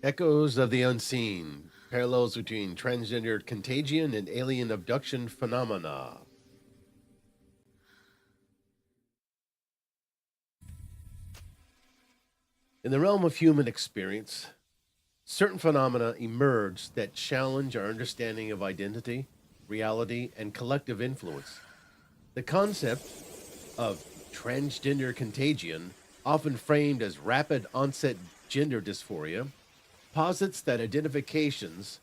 Echoes of the unseen, parallels between transgender contagion and alien abduction phenomena. In the realm of human experience, certain phenomena emerge that challenge our understanding of identity, reality, and collective influence. The concept of transgender contagion, often framed as rapid onset gender dysphoria, posits that identifications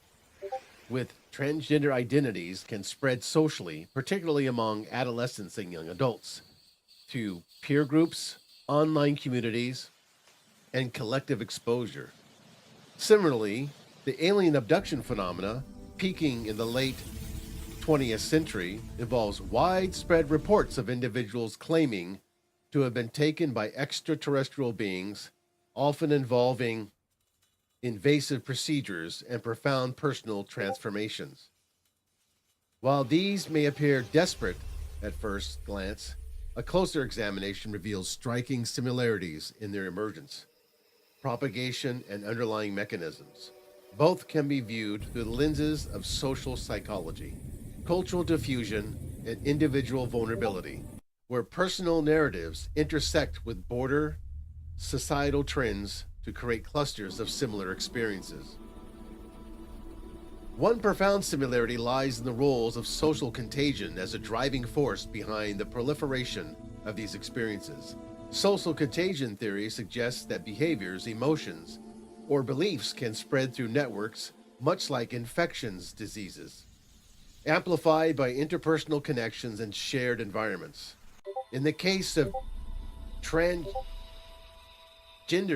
with transgender identities can spread socially, particularly among adolescents and young adults, through peer groups, online communities, and collective exposure. Similarly, the alien abduction phenomena, peaking in the late 20th century, involves widespread reports of individuals claiming to have been taken by extraterrestrial beings, often involving invasive procedures and profound personal transformations. While these may appear desperate at first glance, a closer examination reveals striking similarities in their emergence, propagation, and underlying mechanisms. Both can be viewed through the lenses of social psychology, cultural diffusion, and individual vulnerability, where personal narratives intersect with broader societal trends to create clusters of similar experiences. One profound similarity lies in the roles of social contagion as a driving force behind the proliferation of these experiences. Social contagion theory suggests that behaviors, emotions, or beliefs can spread through networks, much like infections diseases, amplified by interpersonal connections and shared environments. In the case of transgender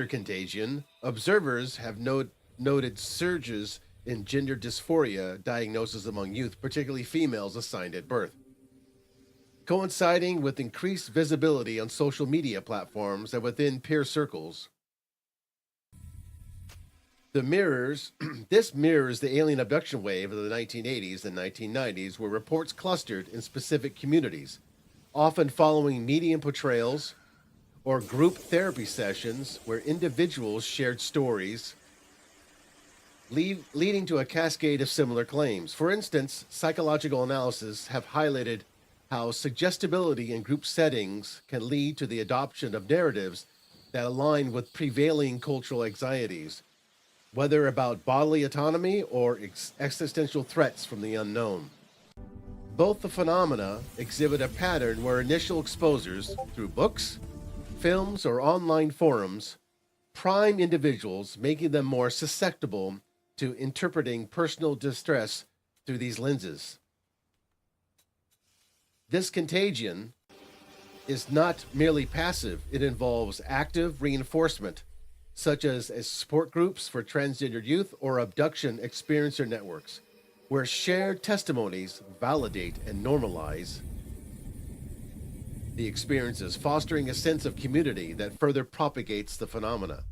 contagion, observers have noted surges in gender dysphoria diagnosis among youth, particularly females assigned at birth, coinciding with increased visibility on social media platforms and within peer circles. The mirrors this mirrors the alien abduction wave of the 1980s and 1990s, where reports clustered in specific communities, often following medium portrayals or group therapy sessions where individuals shared stories, leading to a cascade of similar claims. For instance, psychological analysis have highlighted how suggestibility in group settings can lead to the adoption of narratives that align with prevailing cultural anxieties, whether about bodily autonomy or existential threats from the unknown. Both the phenomena exhibit a pattern where initial exposures through books, films, or online forums prime individuals, making them more susceptible to interpreting personal distress through these lenses. This contagion is not merely passive, it involves active reinforcement, such as support groups for transgendered youth or abduction experiencer networks, where shared testimonies validate and normalize the experiences, fostering a sense of community that further propagates the phenomena.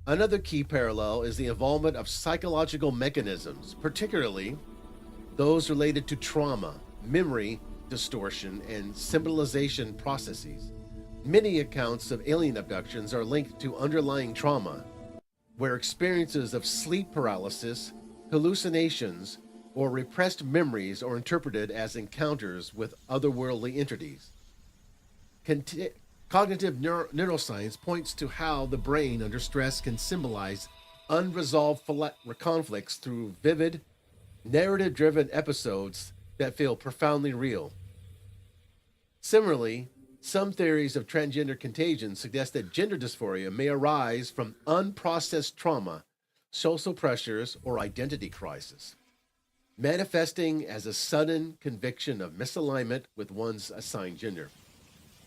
Another key parallel is the involvement of psychological mechanisms, particularly those related to trauma, memory distortion, and symbolization processes. Many accounts of alien abductions are linked to underlying trauma, where experiences of sleep paralysis, hallucinations, or repressed memories are interpreted as encounters with otherworldly entities. Cognitive neuroscience points to how the brain under stress can symbolize unresolved conflicts through vivid, narrative driven episodes that feel profoundly real. Similarly, some theories of transgender contagion suggest that gender dysphoria may arise from unprocessed trauma, social pressures, or identity crisis, manifesting as a sudden conviction of misalignment with one's assigned gender.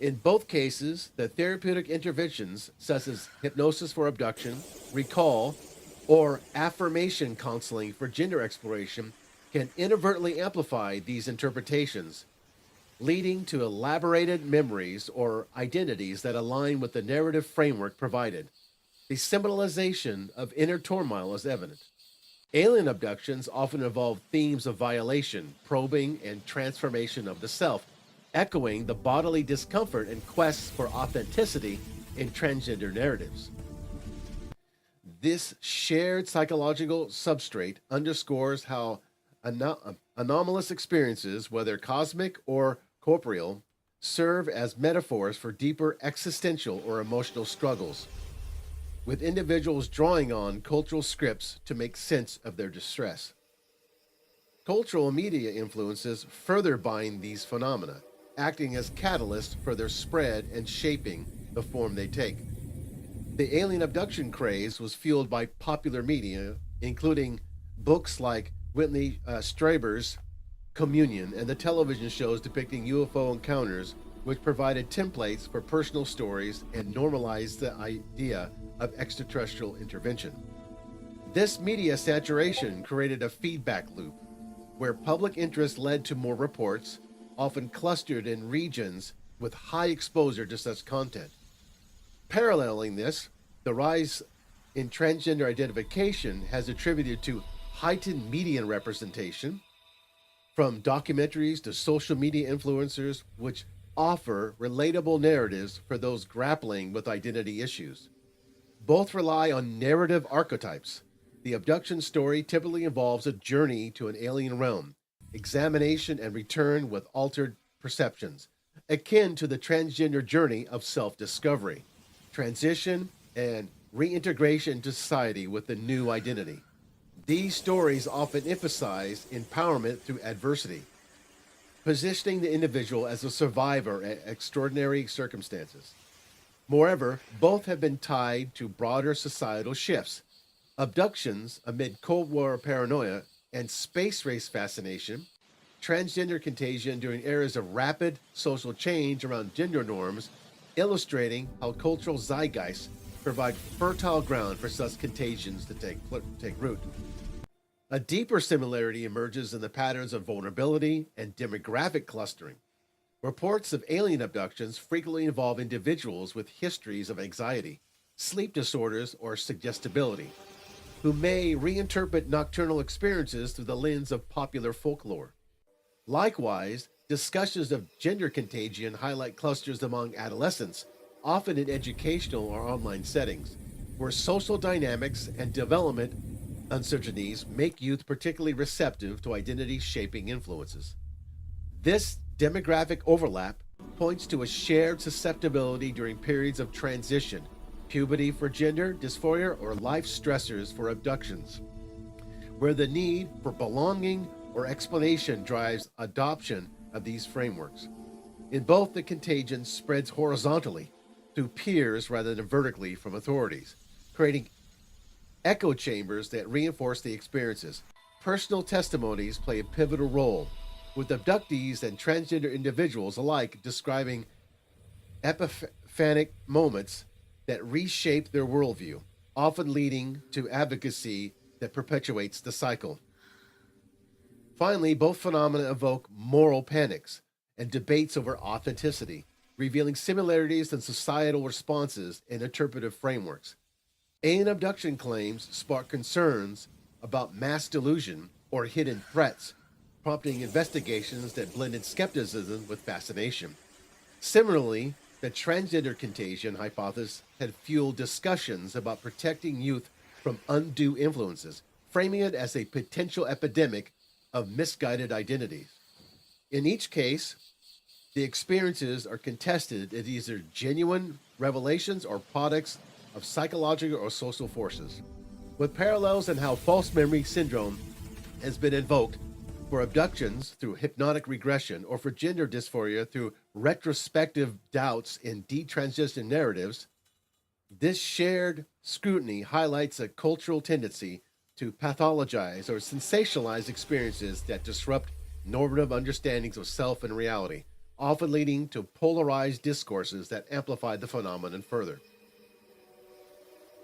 In both cases, the therapeutic interventions, such as hypnosis for abduction, recall, or affirmation counseling for gender exploration, can inadvertently amplify these interpretations, leading to elaborated memories or identities that align with the narrative framework provided. The symbolization of inner turmoil is evident. Alien abductions often involve themes of violation, probing, and transformation of the self, echoing the bodily discomfort and quests for authenticity in transgender narratives. This shared psychological substrate underscores how anomalous experiences, whether cosmic or corporeal, serve as metaphors for deeper existential or emotional struggles, with individuals drawing on cultural scripts to make sense of their distress. Cultural media influences further bind these phenomena, acting as catalysts for their spread and shaping the form they take. The alien abduction craze was fueled by popular media, including books like Whitley Strieber's Communion and the television shows depicting UFO encounters, which provided templates for personal stories and normalized the idea of extraterrestrial intervention. This media saturation created a feedback loop where public interest led to more reports, often clustered in regions with high exposure to such content. Paralleling this, the rise in transgender identification has attributed to heightened media representation, from documentaries to social media influencers, which offer relatable narratives for those grappling with identity issues. Both rely on narrative archetypes. The abduction story typically involves a journey to an alien realm, examination and return with altered perceptions, akin to the transgender journey of self-discovery, transition, and reintegration into society with a new identity. These stories often emphasize empowerment through adversity, positioning the individual as a survivor at extraordinary circumstances. Moreover, both have been tied to broader societal shifts. Abductions amid Cold War paranoia and space race fascination, transgender contagion during eras of rapid social change around gender norms, illustrating how cultural zeitgeists provide fertile ground for such contagions to take root. A deeper similarity emerges in the patterns of vulnerability and demographic clustering. Reports of alien abductions frequently involve individuals with histories of anxiety, sleep disorders, or suggestibility, who may reinterpret nocturnal experiences through the lens of popular folklore. Likewise, discussions of gender contagion highlight clusters among adolescents, often in educational or online settings, where social dynamics and development uncertainties make youth particularly receptive to identity shaping influences. This demographic overlap points to a shared susceptibility during periods of transition, puberty for gender dysphoria, or life stressors for abductions, where the need for belonging or explanation drives adoption of these frameworks. In both, the contagion spreads horizontally through peers rather than vertically from authorities, creating echo chambers that reinforce the experiences. Personal testimonies play a pivotal role, with abductees and transgender individuals alike describing epiphanic moments that reshape their worldview, often leading to advocacy that perpetuates the cycle. Finally, both phenomena evoke moral panics and debates over authenticity, revealing similarities in societal responses and interpretive frameworks. Alien abduction claims spark concerns about mass delusion or hidden threats, prompting investigations that blended skepticism with fascination. Similarly, the transgender contagion hypothesis had fueled discussions about protecting youth from undue influences, framing it as a potential epidemic of misguided identities. In each case, the experiences are contested as either genuine revelations or products of psychological or social forces, with parallels in how false memory syndrome has been invoked for abductions through hypnotic regression, or for gender dysphoria through retrospective doubts in detransition narratives. This shared scrutiny highlights a cultural tendency to pathologize or sensationalize experiences that disrupt normative understandings of self and reality, often leading to polarized discourses that amplify the phenomenon further.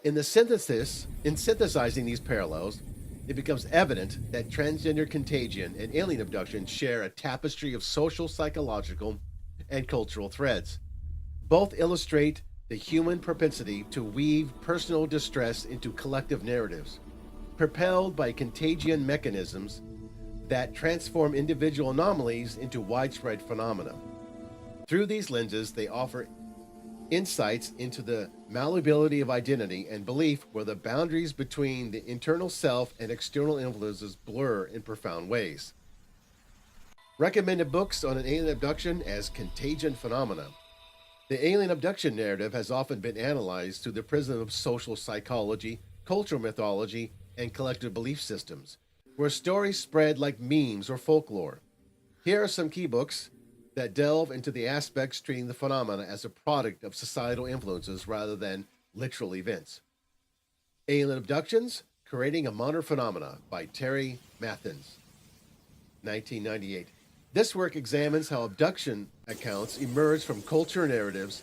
In synthesizing these parallels, it becomes evident that transgender contagion and alien abduction share a tapestry of social, psychological, and cultural threads. Both illustrate the human propensity to weave personal distress into collective narratives, propelled by contagion mechanisms that transform individual anomalies into widespread phenomena. Through these lenses, they offer insights into the malleability of identity and belief, where the boundaries between the internal self and external influences blur in profound ways. Recommended books on an alien abduction as contagion phenomena. The alien abduction narrative has often been analyzed through the prism of social psychology, cultural mythology, and collective belief systems, where stories spread like memes or folklore. Here are some key books that delve into the aspects treating the phenomena as a product of societal influences rather than literal events. Alien Abductions, Creating a Modern Phenomena by Terry Mathens, 1998. This work examines how abduction accounts emerge from culture narratives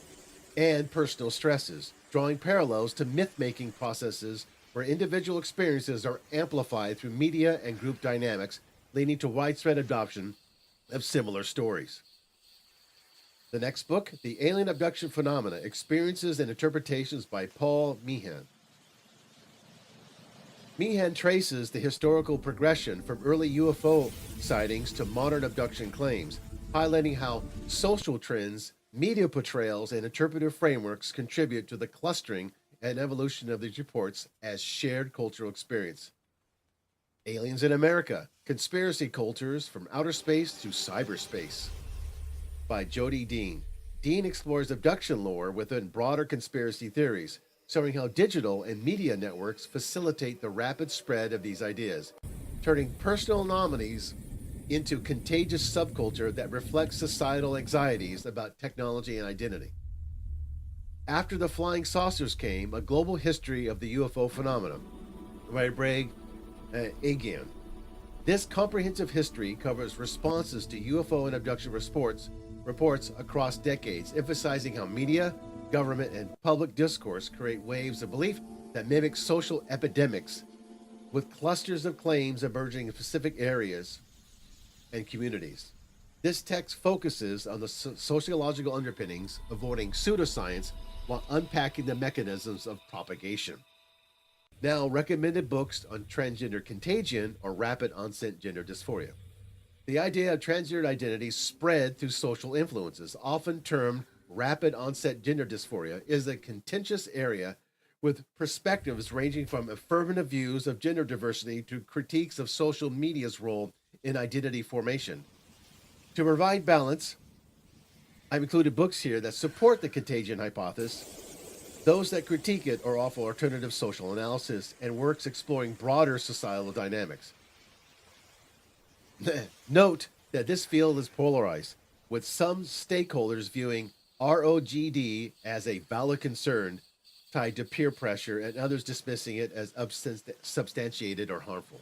and personal stresses, drawing parallels to myth-making processes where individual experiences are amplified through media and group dynamics, leading to widespread adoption of similar stories. The next book, The Alien Abduction Phenomena, Experiences and Interpretations by Paul Meehan. Meehan traces the historical progression from early UFO sightings to modern abduction claims, highlighting how social trends, media portrayals, and interpretive frameworks contribute to the clustering and evolution of these reports as shared cultural experience. Aliens in America, Conspiracy Cultures from Outer Space to Cyberspace by Jody Dean. Dean explores abduction lore within broader conspiracy theories, showing how digital and media networks facilitate the rapid spread of these ideas, turning personal anomalies into contagious subculture that reflects societal anxieties about technology and identity. After the Flying Saucers Came, A Global History of the UFO Phenomenon by Bragg Agian. This comprehensive history covers responses to UFO and abduction reports across decades, emphasizing how media, government, and public discourse create waves of belief that mimic social epidemics, with clusters of claims emerging in specific areas and communities. This text focuses on the sociological underpinnings, avoiding pseudoscience while unpacking the mechanisms of propagation. Now, recommended books on transgender contagion or rapid onset gender dysphoria. The idea of transgender identity spread through social influences, often termed rapid onset gender dysphoria, is a contentious area with perspectives ranging from affirmative views of gender diversity to critiques of social media's role in identity formation. To provide balance, I've included books here that support the contagion hypothesis, those that critique it or offer alternative social analysis, and works exploring broader societal dynamics. Note that this field is polarized, with some stakeholders viewing ROGD as a valid concern tied to peer pressure and others dismissing it as substantiated or harmful.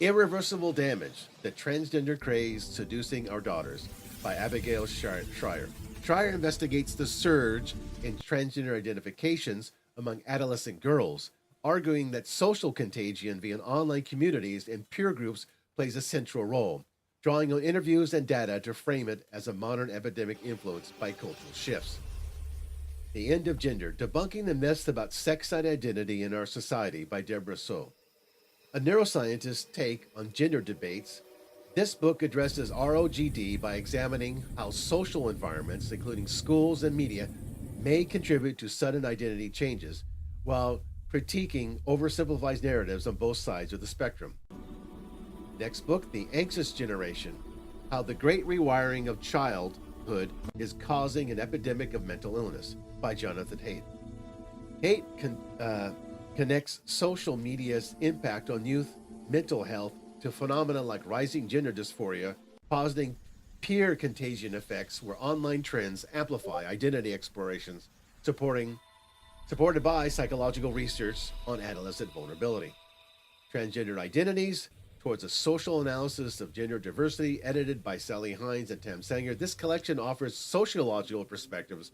Irreversible Damage, The Transgender Craze Seducing Our Daughters by Abigail Schreier. Schreier investigates the surge in transgender identifications among adolescent girls, arguing that social contagion via online communities and peer groups plays a central role, drawing on interviews and data to frame it as a modern epidemic influenced by cultural shifts. The End of Gender, Debunking the Myths About Sex and Identity in Our Society by Deborah So. A neuroscientist's take on gender debates, this book addresses ROGD by examining how social environments, including schools and media, may contribute to sudden identity changes, while critiquing oversimplified narratives on both sides of the spectrum. Next book, The Anxious Generation, How the Great Rewiring of Childhood is Causing an Epidemic of Mental Illness by Jonathan Haidt. Haidt connects social media's impact on youth mental health to phenomena like rising gender dysphoria, positing peer contagion effects where online trends amplify identity explorations, supported by psychological research on adolescent vulnerability. Transgender Identities, Towards a Social Analysis of Gender Diversity, edited by Sally Hines and Tam Sanger. This collection offers sociological perspectives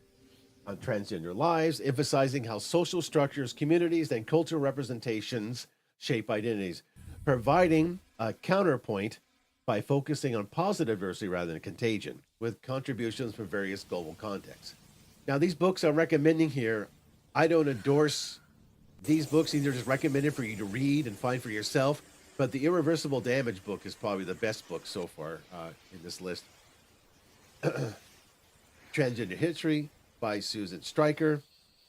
on transgender lives, emphasizing how social structures, communities, and cultural representations shape identities, providing a counterpoint by focusing on positive diversity rather than contagion, with contributions from various global contexts. Now, these books I'm recommending here, I don't endorse these books. These are just recommended for you to read and find for yourself. But the Irreversible Damage book is probably the best book so far in this list. Transgender History, by Susan Stryker.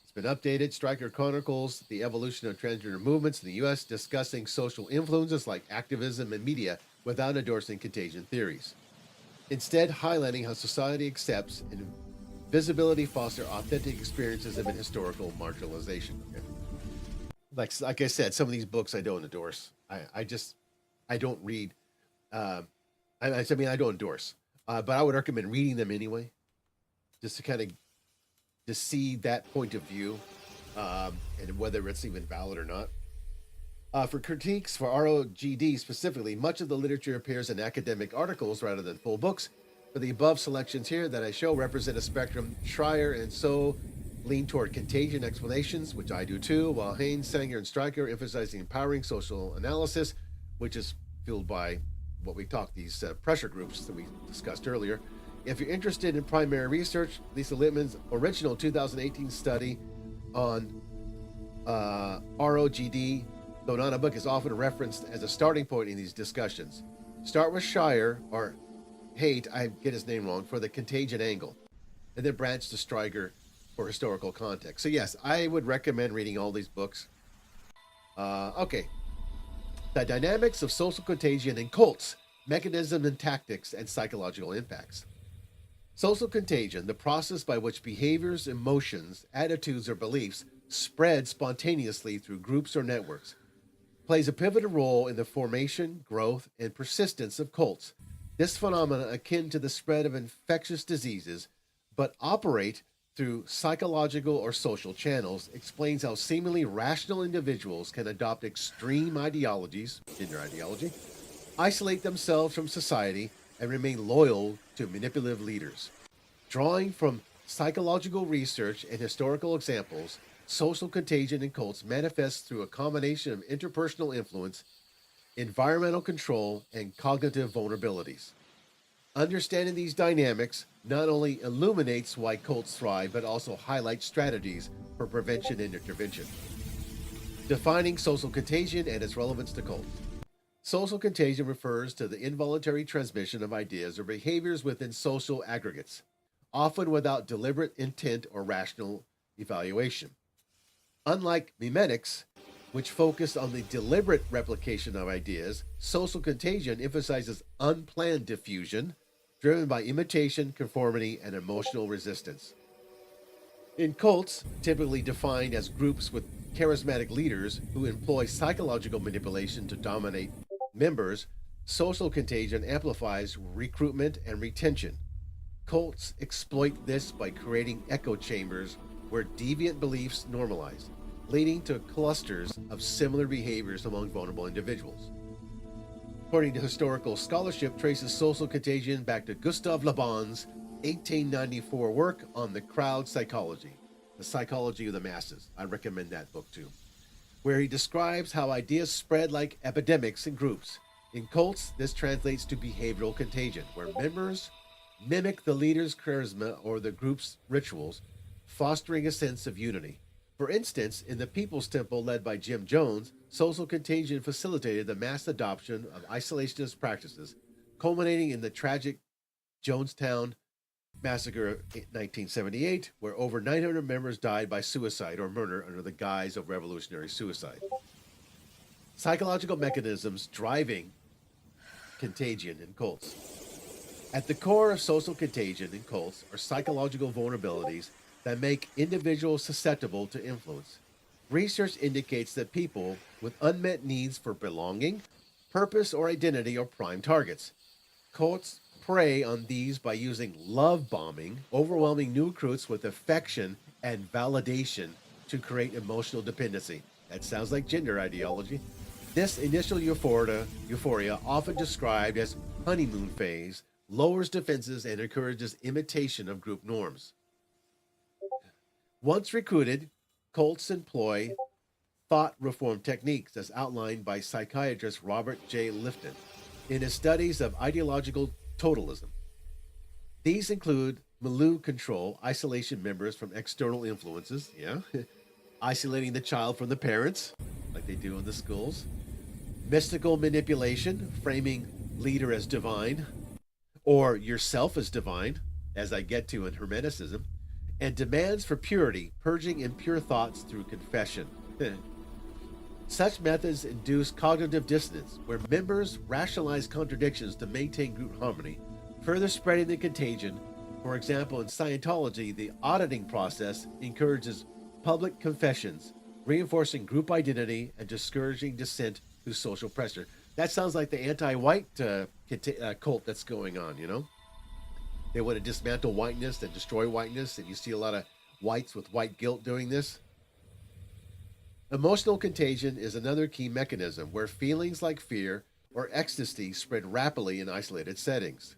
It's been updated. Stryker chronicles the evolution of transgender movements in the U.S., discussing social influences like activism and media without endorsing contagion theories. Instead, highlighting how society accepts and visibility foster authentic experiences of historical marginalization. Okay. Like I said, some of these books I don't endorse. I don't read. I don't endorse, but I would recommend reading them anyway, just to kind of to see that point of view, and whether it's even valid or not. For critiques for ROGD specifically, much of the literature appears in academic articles rather than full books. For the above selections here that I show represent a spectrum. Schreier and So lean toward contagion explanations, which I do too, while Haynes, Sanger, and Stryker emphasizing empowering social analysis, which is fueled by what we talked, these pressure groups that we discussed earlier. If you're interested in primary research, Lisa Littman's original 2018 study on ROGD, though not a book, is often referenced as a starting point in these discussions. Start with Schreier, or Haidt, I get his name wrong, for the contagion angle, and then branch to Stryker for historical context. So yes, I would recommend reading all these books. Okay. The dynamics of social contagion in cults, mechanisms and tactics, and psychological impacts. Social contagion, the process by which behaviors, emotions, attitudes, or beliefs spread spontaneously through groups or networks, plays a pivotal role in the formation, growth, and persistence of cults. This phenomenon, akin to the spread of infectious diseases, but operate through psychological or social channels, explains how seemingly rational individuals can adopt extreme ideologies, gender ideology, isolate themselves from society, and remain loyal to manipulative leaders. Drawing from psychological research and historical examples, social contagion in cults manifests through a combination of interpersonal influence, environmental control, and cognitive vulnerabilities. Understanding these dynamics not only illuminates why cults thrive, but also highlights strategies for prevention and intervention. Defining social contagion and its relevance to cults. Social contagion refers to the involuntary transmission of ideas or behaviors within social aggregates, often without deliberate intent or rational evaluation. Unlike memetics, which focus on the deliberate replication of ideas, social contagion emphasizes unplanned diffusion, driven by imitation, conformity, and emotional resistance. In cults, typically defined as groups with charismatic leaders who employ psychological manipulation to dominate members, social contagion amplifies recruitment and retention. Cults exploit this by creating echo chambers where deviant beliefs normalize, leading to clusters of similar behaviors among vulnerable individuals. According to historical scholarship, traces social contagion back to Gustave Le Bon's 1894 work on the crowd psychology, the psychology of the masses. I recommend that book too, where he describes how ideas spread like epidemics in groups. In cults, this translates to behavioral contagion, where members mimic the leader's charisma or the group's rituals, fostering a sense of unity. For instance, in the People's Temple led by Jim Jones, social contagion facilitated the mass adoption of isolationist practices, culminating in the tragic Jonestown Massacre of 1978, where over 900 members died by suicide or murder under the guise of revolutionary suicide. Psychological mechanisms driving contagion in cults. At the core of social contagion in cults are psychological vulnerabilities that make individuals susceptible to influence. Research indicates that people with unmet needs for belonging, purpose, or identity are prime targets. Cults prey on these by using love bombing, overwhelming new recruits with affection and validation to create emotional dependency. That sounds like gender ideology. This initial euphoria, often described as honeymoon phase, lowers defenses and encourages imitation of group norms. Once recruited, cults employ thought reform techniques as outlined by psychiatrist Robert J. Lifton in his studies of ideological totalism. These include milieu control, isolation members from external influences, isolating the child from the parents, like they do in the schools, mystical manipulation, framing leader as divine, or yourself as divine, as I get to in Hermeticism, and demands for purity, purging impure thoughts through confession. Such methods induce cognitive dissonance, where members rationalize contradictions to maintain group harmony, further spreading the contagion. For example, in Scientology, the auditing process encourages public confessions, reinforcing group identity and discouraging dissent through social pressure. That sounds like the anti-white cult that's going on, you know? They want to dismantle whiteness and destroy whiteness, and you see a lot of whites with white guilt doing this. Emotional contagion is another key mechanism where feelings like fear or ecstasy spread rapidly in isolated settings.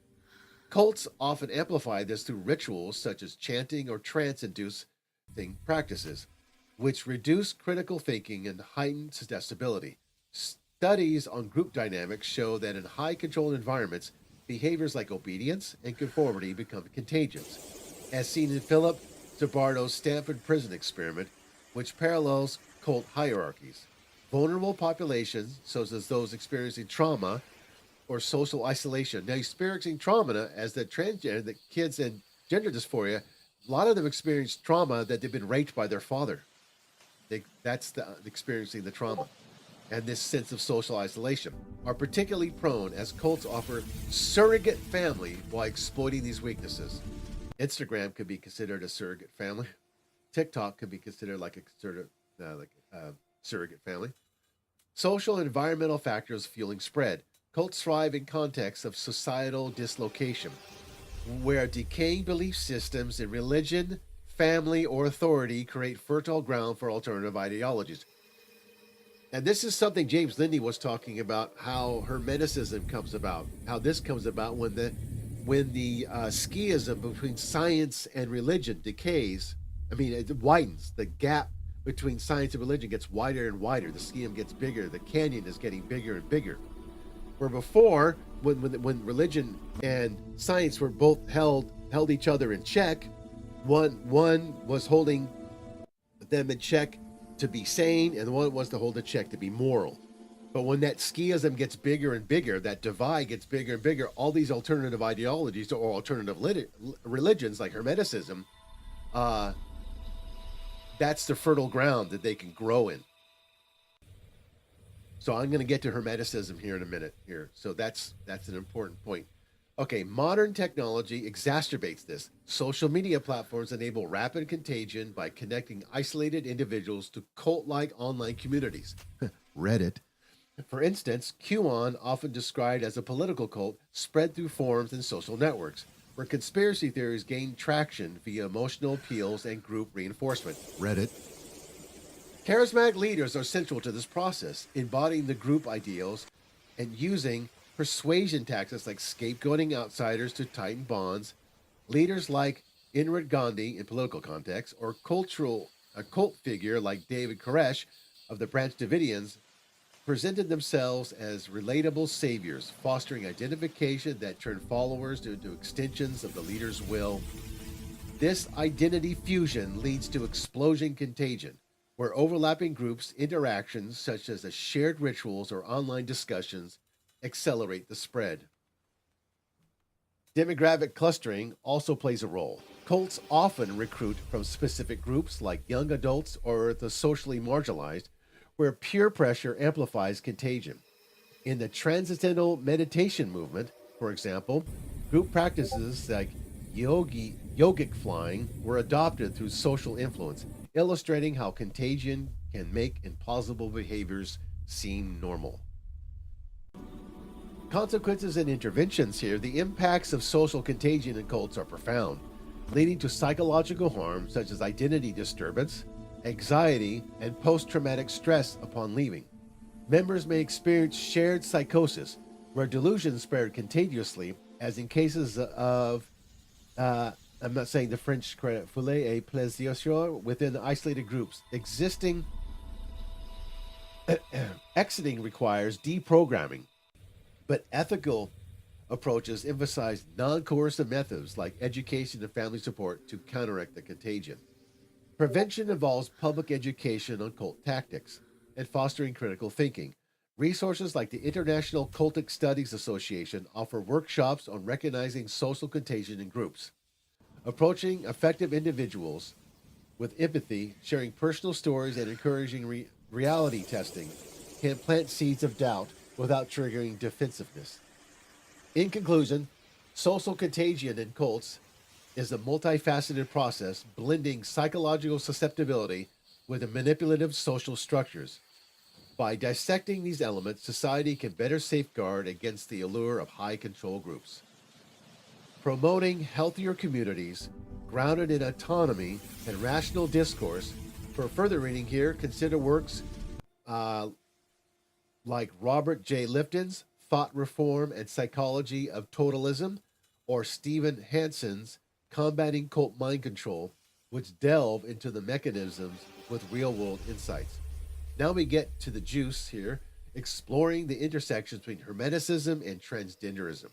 Cults often amplify this through rituals such as chanting or trance-inducing practices, which reduce critical thinking and heighten suggestibility. Studies on group dynamics show that in high-controlled environments, behaviors like obedience and conformity become contagious, as seen in Philip Zimbardo's Stanford prison experiment, which parallels cult hierarchies. Vulnerable populations, such as those experiencing trauma or social isolation. Now, experiencing trauma as the transgender, the kids in gender dysphoria, a lot of them experience trauma that they've been raped by their father. That's experiencing the trauma. And this sense of social isolation are particularly prone as cults offer surrogate family while exploiting these weaknesses. Instagram could be considered a surrogate family. TikTok could be considered like a surrogate family. Social and environmental factors fueling spread. Cults thrive in contexts of societal dislocation, where decaying belief systems in religion, family, or authority create fertile ground for alternative ideologies. And this is something James Lindy was talking about, how Hermeticism comes about, how this comes about when the schism between science and religion decays. I mean, it widens. The gap between science and religion gets wider and wider. The schism gets bigger. The canyon is getting bigger and bigger. Where before, when religion and science were both held each other in check, one was holding them in check to be sane, and the one was to hold a check to be moral. But when that schism gets bigger and bigger, that divide gets bigger and bigger, all these alternative ideologies or alternative religions like Hermeticism, that's the fertile ground that they can grow in. So I'm going to get to Hermeticism here in a minute here. So that's an important point. Okay, modern technology exacerbates this. Social media platforms enable rapid contagion by connecting isolated individuals to cult-like online communities. Reddit. For instance, QAnon, often described as a political cult, spread through forums and social networks, where conspiracy theories gain traction via emotional appeals and group reinforcement. Reddit. Charismatic leaders are central to this process, embodying the group ideals and using persuasion tactics like scapegoating outsiders to tighten bonds. Leaders like Indira Gandhi in political context, or a cult figure like David Koresh of the Branch Davidians, presented themselves as relatable saviors, fostering identification that turned followers into extensions of the leader's will. This identity fusion leads to explosion contagion, where overlapping groups' interactions, such as shared rituals or online discussions, accelerate the spread. Demographic clustering also plays a role. Cults often recruit from specific groups like young adults or the socially marginalized, where peer pressure amplifies contagion. In the transcendental meditation movement, for example, group practices like yogic flying were adopted through social influence, illustrating how contagion can make implausible behaviors seem normal. Consequences and interventions here. The impacts of social contagion in cults are profound, leading to psychological harm such as identity disturbance, anxiety, and post-traumatic stress upon leaving. Members may experience shared psychosis, where delusions spread contagiously, as in cases of, I'm not saying the French correct, folie et plaisir within isolated groups. Exiting requires deprogramming, but ethical approaches emphasize non-coercive methods like education and family support to counteract the contagion. Prevention involves public education on cult tactics and fostering critical thinking. Resources like the International Cultic Studies Association offer workshops on recognizing social contagion in groups. Approaching effective individuals with empathy, sharing personal stories, and encouraging reality testing can plant seeds of doubt without triggering defensiveness. In conclusion, social contagion in cults is a multifaceted process blending psychological susceptibility with the manipulative social structures. By dissecting these elements, society can better safeguard against the allure of high control groups. Promoting healthier communities grounded in autonomy and rational discourse. For further reading here, consider works uh, like Robert J. Lifton's Thought Reform and Psychology of Totalism or Stephen Hanson's Combating Cult Mind Control, which delve into the mechanisms with real world insights. Now we get to the juice here, exploring the intersections between Hermeticism and transgenderism.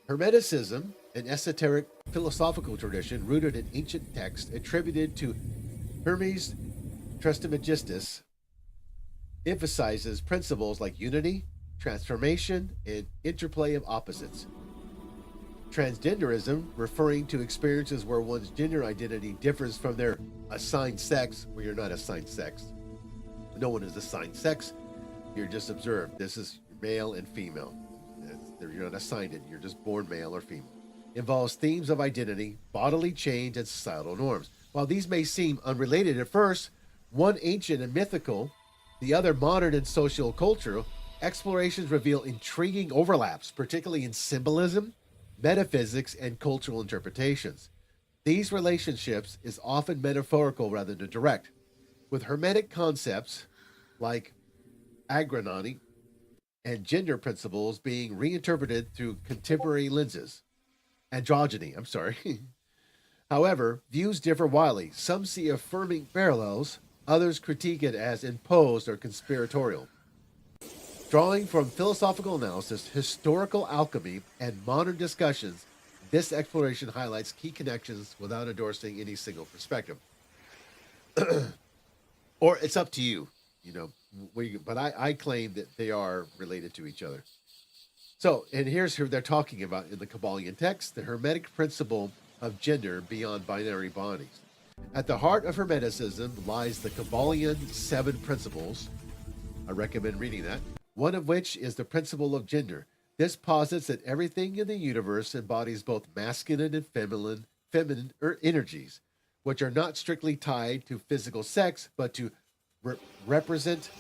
Hermeticism, an esoteric philosophical tradition rooted in ancient texts attributed to Hermes Trismegistus, emphasizes principles like unity, transformation, and interplay of opposites. Transgenderism, referring to experiences where one's gender identity differs from their assigned sex, where you're not assigned sex. No one is assigned sex. You're just observed. This is male and female. You're not assigned it. You're just born male or female. Involves themes of identity, bodily change, and societal norms. While these may seem unrelated at first, one ancient and mythical, the other modern and social cultural, explorations reveal intriguing overlaps, particularly in symbolism, metaphysics, and cultural interpretations. These relationships is often metaphorical rather than direct, with Hermetic concepts like agranony and gender principles being reinterpreted through contemporary lenses. Androgyny, I'm sorry. However, views differ widely. Some see affirming parallels, others critique it as imposed or conspiratorial. Drawing from philosophical analysis, historical alchemy, and modern discussions, this exploration highlights key connections without endorsing any single perspective. Or it's up to you, you know. But I claim that they are related to each other. So, and here's who they're talking about in the Kabbalion text, the Hermetic principle of gender beyond binary bodies. At the heart of Hermeticism lies the Kabbalion 7 principles. I recommend reading that. One of which is the principle of gender. This posits that everything in the universe embodies both masculine and feminine energies, which are not strictly tied to physical sex, but to represent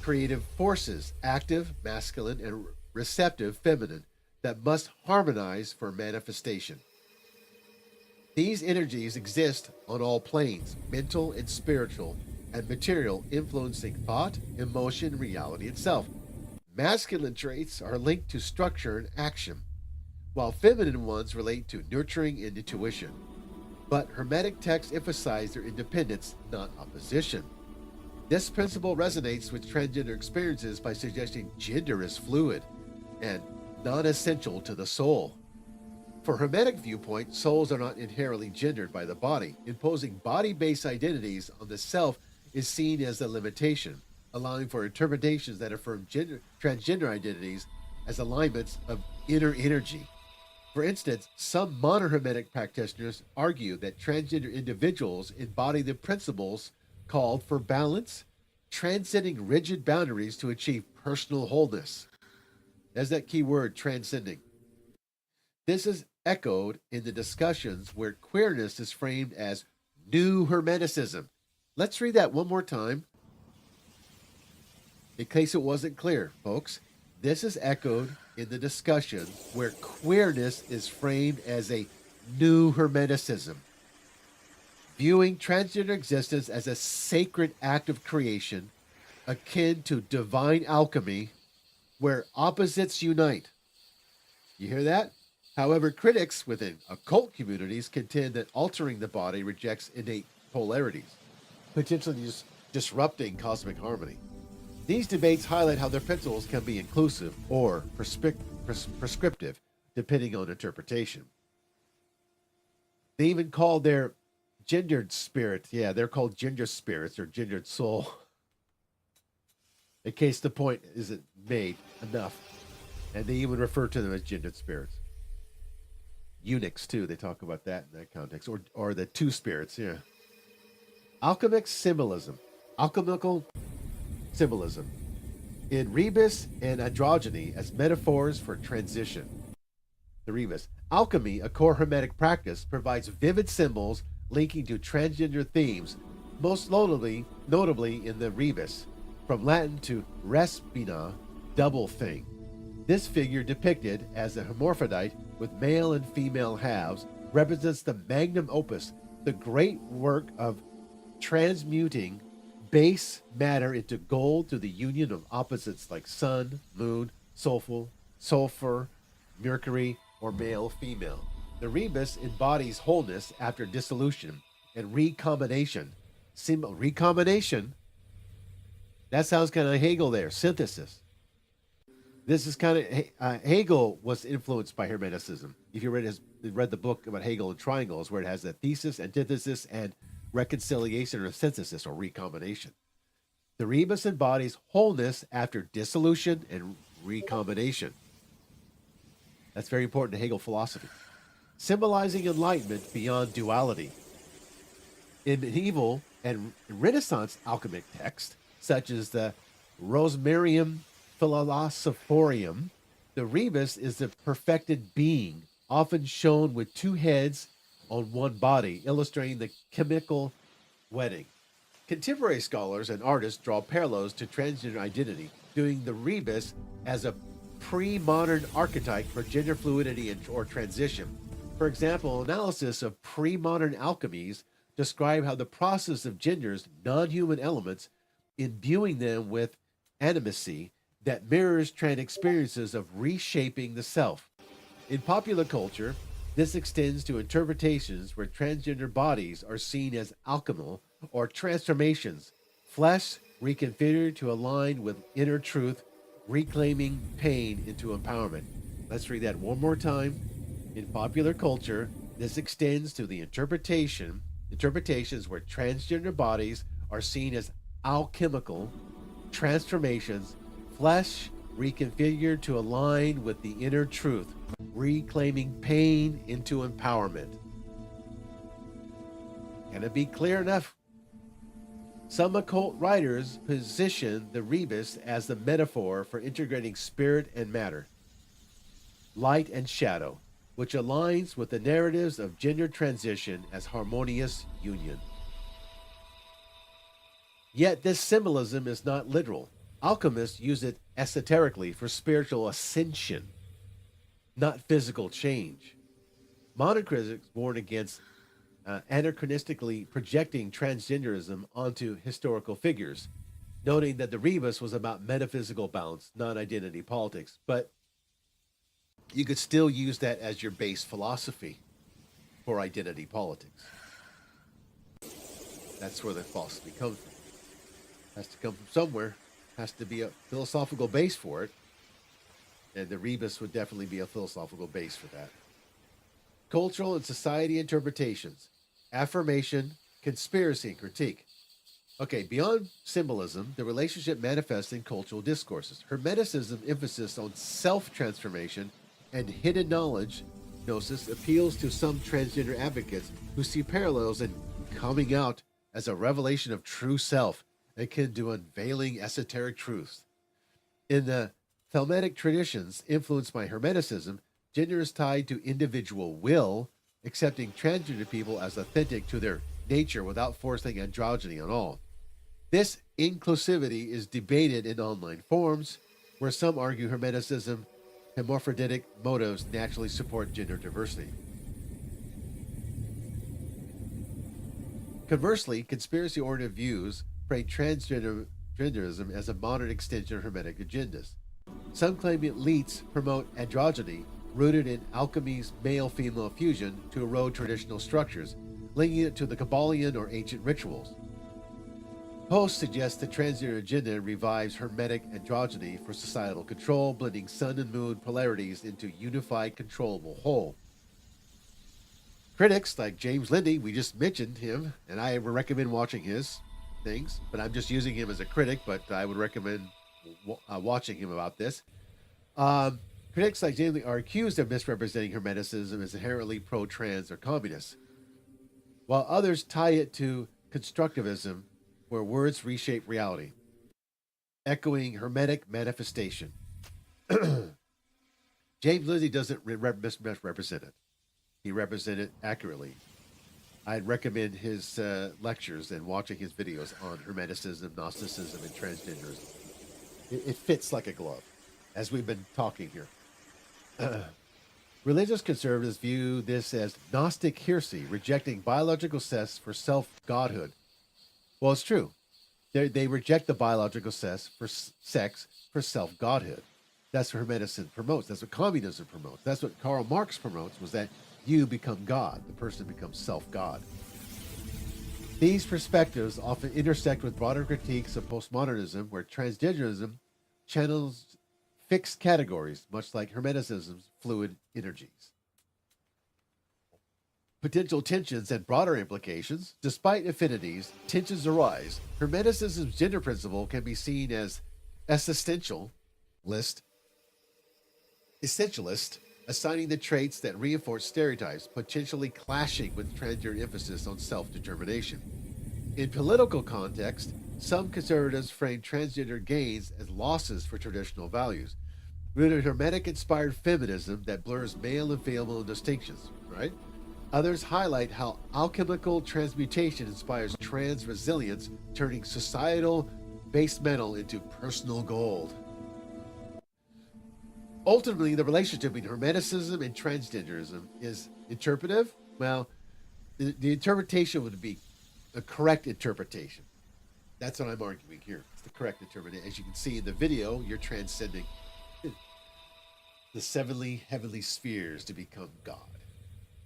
creative forces, active masculine and receptive feminine, that must harmonize for manifestation. These energies exist on all planes, mental and spiritual, and material, influencing thought, emotion, and reality itself. Masculine traits are linked to structure and action, while feminine ones relate to nurturing and intuition. But Hermetic texts emphasize their independence, not opposition. This principle resonates with transgender experiences by suggesting gender is fluid and non-essential to the soul. For Hermetic viewpoint, souls are not inherently gendered by the body. Imposing body-based identities on the self is seen as a limitation, allowing for interpretations that affirm transgender identities as alignments of inner energy. For instance, some modern Hermetic practitioners argue that transgender individuals embody the principles called for balance, transcending rigid boundaries to achieve personal wholeness. There's that key word, transcending. This is echoed in the discussions where queerness is framed as new Hermeticism. Let's read that one more time, in case it wasn't clear, folks. This is echoed in the discussion where queerness is framed as a new Hermeticism, viewing transgender existence as a sacred act of creation, akin to divine alchemy, where opposites unite. You hear that? However, critics within occult communities contend that altering the body rejects innate polarities, potentially disrupting cosmic harmony. These debates highlight how their principles can be inclusive or prescriptive, depending on interpretation. They even call their gendered spirit, they're called gender spirits or gendered soul, in case the point isn't made enough. And they even refer to them as gendered spirits. eunuchs too. They talk about that in that context, or the two spirits. Yeah, alchemic symbolism, alchemical symbolism in rebus and androgyny as metaphors for transition. The rebus alchemy, a core hermetic practice, provides vivid symbols linking to transgender themes, most notably in the rebus, from Latin to respina, double thing. This figure, depicted as a hermaphrodite with male and female halves, represents the magnum opus, the great work of transmuting base matter into gold through the union of opposites like sun, moon, sulfur, mercury, or male, female. The rebus embodies wholeness after dissolution and recombination. Recombination, that sounds kind of Hegel there, synthesis. This is kind of Hegel was influenced by Hermeticism. If you read the book about Hegel and triangles, where it has a thesis, antithesis, and reconciliation or synthesis or recombination. The rebus embodies wholeness after dissolution and recombination. That's very important to Hegel philosophy. Symbolizing enlightenment beyond duality. In medieval and Renaissance alchemic texts, such as the Rosmarium Philosophorium, the rebus is the perfected being, often shown with two heads on one body, illustrating the chemical wedding. Contemporary scholars and artists draw parallels to transgender identity, viewing the rebus as a pre-modern archetype for gender fluidity or transition. For example, analysis of pre-modern alchemies describe how the process of genders non-human elements, imbuing them with animacy that mirrors trans experiences of reshaping the self. In popular culture, this extends to interpretations where transgender bodies are seen as alchemical or transformations, flesh reconfigured to align with inner truth, reclaiming pain into empowerment. Let's read that one more time. In popular culture, this extends to the interpretations where transgender bodies are seen as alchemical transformations, flesh reconfigured to align with the inner truth, reclaiming pain into empowerment. Can it be clear enough? Some occult writers position the rebus as the metaphor for integrating spirit and matter, light and shadow, which aligns with the narratives of gender transition as harmonious union. Yet this symbolism is not literal. Alchemists use it esoterically for spiritual ascension, not physical change. Modern critics warn against anachronistically projecting transgenderism onto historical figures, noting that the rebus was about metaphysical balance, not identity politics. But you could still use that as your base philosophy for identity politics. That's where the philosophy comes from. Has to come from somewhere. Has to be a philosophical base for it. And the rebus would definitely be a philosophical base for that. Cultural and society interpretations. Affirmation, conspiracy, and critique. Okay, beyond symbolism, the relationship manifests in cultural discourses. Hermeticism emphasis on self-transformation and hidden knowledge gnosis appeals to some transgender advocates who see parallels in coming out as a revelation of true self akin to unveiling esoteric truths. In the Thelemic traditions influenced by Hermeticism, gender is tied to individual will, accepting transgender people as authentic to their nature without forcing androgyny on all. This inclusivity is debated in online forums, where some argue Hermeticism hermaphroditic motives naturally support gender diversity. Conversely, conspiracy-oriented views frame transgenderism as a modern extension of Hermetic agendas. Some claim elites promote androgyny, rooted in alchemy's male-female fusion, to erode traditional structures, linking it to the Kabbalion or ancient rituals. Post suggests the transgender agenda revives Hermetic androgyny for societal control, blending sun and moon polarities into unified, controllable whole. Critics like James Lindy, we just mentioned him, and I would recommend watching his things, but I'm just using him as a critic, but I would recommend watching him about this. Critics like Jamie are accused of misrepresenting Hermeticism as inherently pro-trans or communist, while others tie it to constructivism, where words reshape reality, echoing Hermetic manifestation. James Lindsay doesn't misrepresent it. He represented it accurately. I'd recommend his lectures and watching his videos on Hermeticism, Gnosticism, and transgenderism. It fits like a glove, as we've been talking here. Religious conservatives view this as Gnostic heresy, rejecting biological sex for self-godhood. Well, it's true. They reject the biological sex for self-godhood. That's what Hermeticism promotes. That's what communism promotes. That's what Karl Marx promotes, was that you become God. The person becomes self-God. These perspectives often intersect with broader critiques of postmodernism, where transgenderism channels fixed categories, much like Hermeticism's fluid energies. Potential tensions and broader implications. Despite affinities, tensions arise. Hermeticism's gender principle can be seen as essentialist, assigning the traits that reinforce stereotypes, potentially clashing with transgender emphasis on self-determination. In political context, some conservatives frame transgender gains as losses for traditional values, rooted in Hermetic-inspired feminism that blurs male and female distinctions, right? Others highlight how alchemical transmutation inspires trans resilience, turning societal base metal into personal gold. Ultimately, the relationship between Hermeticism and transgenderism is interpretive. Well, the interpretation would be a correct interpretation. That's what I'm arguing here. It's the correct interpretation. As you can see in the video, you're transcending the seven heavenly spheres to become God.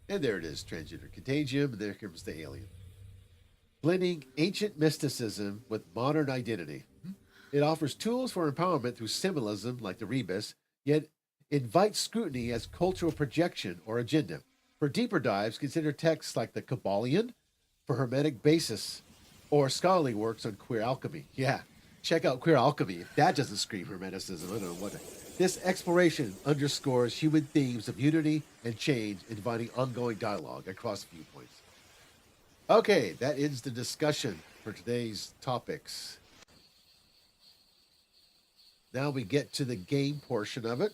And there it is, Transgender Contagion, and there comes the alien. Blending ancient mysticism with modern identity. It offers tools for empowerment through symbolism like the rebus, yet invites scrutiny as cultural projection or agenda. For deeper dives, consider texts like the Kabbalion for Hermetic basis, or scholarly works on queer alchemy. Yeah, check out Queer Alchemy. If that doesn't scream Hermeticism, I don't know what. This exploration underscores human themes of unity and change, inviting ongoing dialogue across viewpoints. Okay, that ends the discussion for today's topics. Now we get to the game portion of it.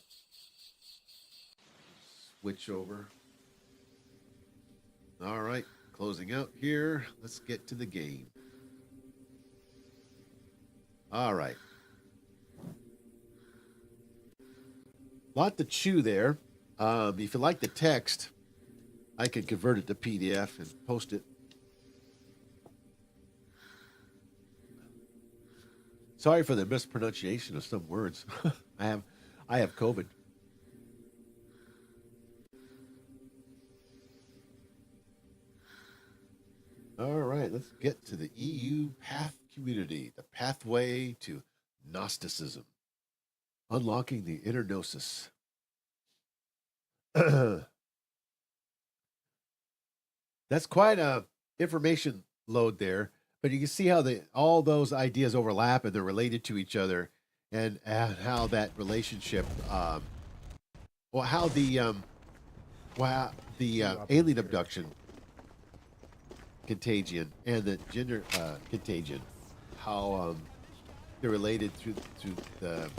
Switch over. All right, closing out here. Let's get to the game. All right. Lot to chew there. If you like the text, I could convert it to PDF and post it. Sorry for the mispronunciation of some words. I have COVID. All right, let's get to the EU Path community, the pathway to Gnosticism. Unlocking the inner gnosis. That's quite a information load there, but you can see how all those ideas overlap and they're related to each other, and how that relationship, how the alien abduction contagion and the gender contagion, how they're related through the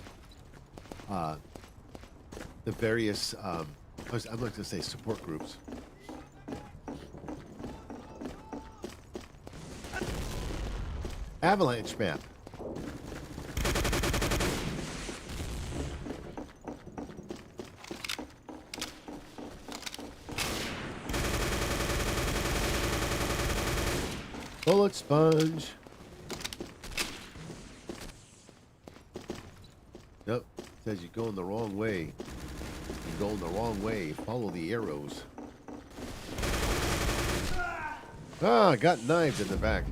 various, I'm not going to say support groups. Avalanche map. Bullet sponge. Nope. Says you're going the wrong way. You're going the wrong way. Follow the arrows. Ah, got knives in the back.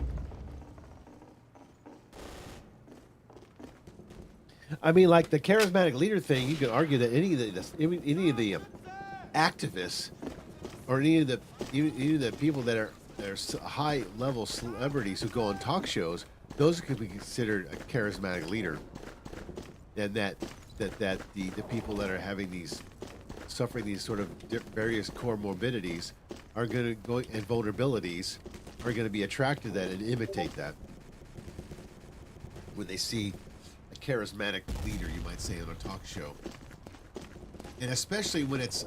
I mean, like the charismatic leader thing, you could argue that any of the activists or any of the people that are high level celebrities who go on talk shows, those could be considered a charismatic leader. And that that the people that are having these suffering these sort of various core morbidities are going to go and vulnerabilities are going to be attracted to that and imitate that when they see a charismatic leader, you might say, on a talk show, and especially when it's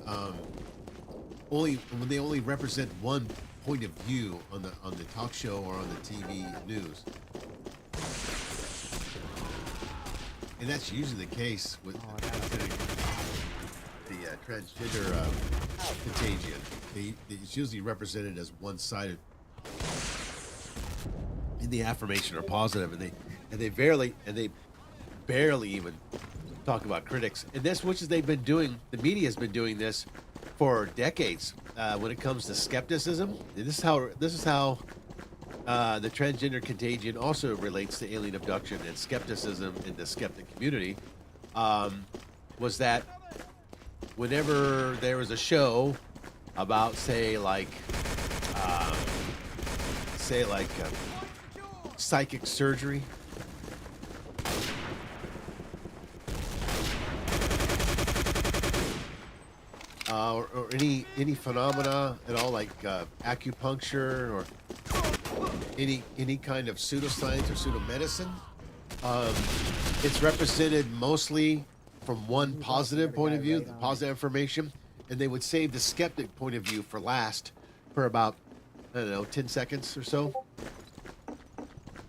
only when they only represent one point of view on the talk show or on the TV news. And that's usually the case with the transgender contagion. It's usually represented as one-sided in the affirmation or positive, and they barely even talk about critics. And that's which is they've been doing. The media has been doing this for decades. When it comes to skepticism, this is how the transgender contagion also relates to alien abduction and skepticism in the skeptic community. Was that whenever there was a show about, say, like psychic surgery, or any phenomena at all, like acupuncture or any kind of pseudoscience or pseudomedicine, it's represented mostly from one positive point of view, the positive information, and they would save the skeptic point of view for last for about, I don't know, 10 seconds or so.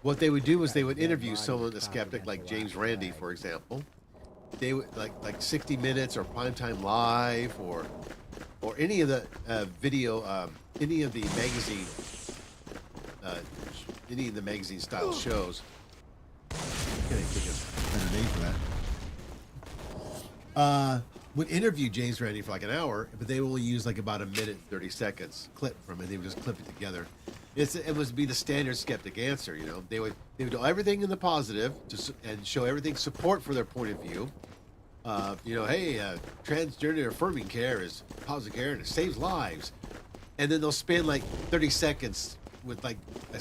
What they would do is they would interview someone, a skeptic, like James Randi, for example. They would like 60 Minutes or Primetime Live or any of the video, any of the magazine style shows. I can't think of a better name for that. Would interview James Randi for like an hour, but they would only use like about a minute and 30 seconds clip from it. They would just clip it together. It would be the standard skeptic answer. You know, they would do everything in the positive and show everything support for their point of view. You know, hey, transgender affirming care is positive care and it saves lives. And then they'll spend like 30 seconds with like a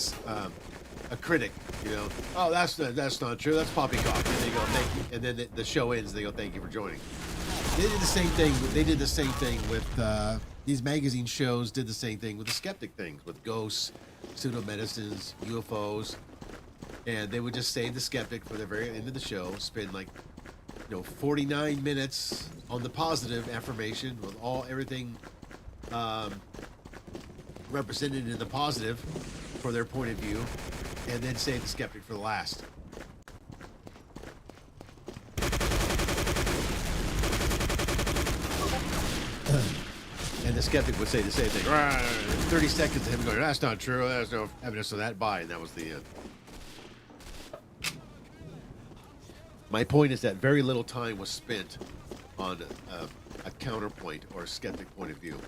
critic. You know, oh, that's not true. That's poppycock. And they go, thank you. And then the show ends. They go, thank you for joining. They did the same thing. They did the same thing with these magazine shows. Did the same thing with the skeptic things, with ghosts, pseudomedicines, UFOs, and they would just save the skeptic for the very end of the show. Spend like 49 minutes on the positive affirmation with everything represented in the positive for their point of view, and then save the skeptic for the last. And the skeptic would say the same thing. 30 seconds of him going, that's not true. There's no evidence of that. Bye. And that was the end. My point is that very little time was spent on a counterpoint or a skeptic point of view.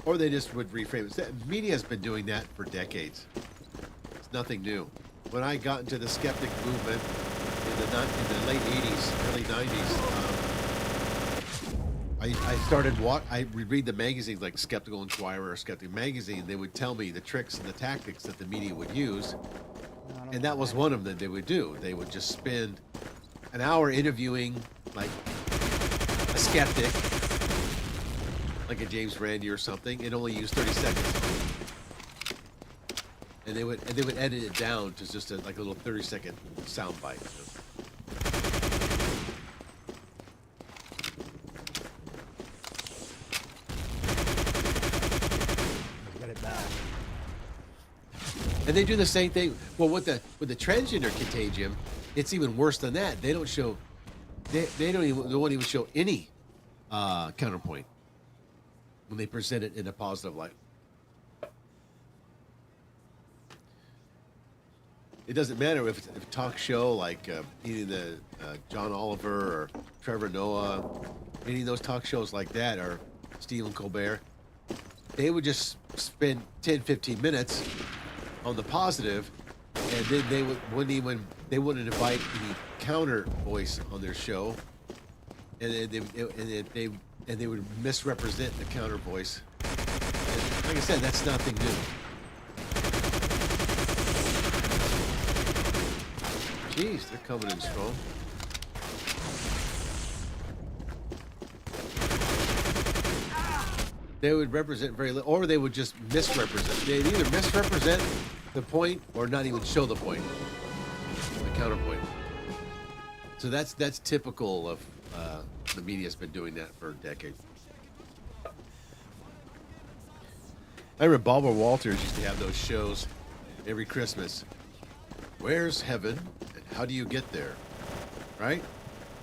Or they just would reframe it. The media has been doing that for decades. It's nothing new. When I got into the skeptic movement in the late 80s, early 90s, I started I would read the magazines like Skeptical Inquirer or Skeptic Magazine. They would tell me the tricks and the tactics that the media would use. And that was one of them that they would do. They would just spend an hour interviewing like a skeptic, like a James Randi or something, and only use 30 seconds. And they would edit it down to just like a little 30-second sound bite. And they do the same thing. Well, with the transgender contagion, it's even worse than that. They don't show, they won't even show any counterpoint when they present it in a positive light. It doesn't matter if it's a talk show like either the John Oliver or Trevor Noah, any of those talk shows like that, or Stephen Colbert. They would just spend 10, 15 minutes on the positive, and then they wouldn't invite any counter voice on their show, and they would misrepresent the counter voice. And like I said, that's nothing new. Jeez, they're coming in strong. They would represent very little, or they would just misrepresent. They'd either misrepresent the point or not even show the point, the counterpoint. So that's typical of the media's been doing that for decades. I remember Barbara Walters used to have those shows every Christmas. Where's heaven and how do you get there? Right?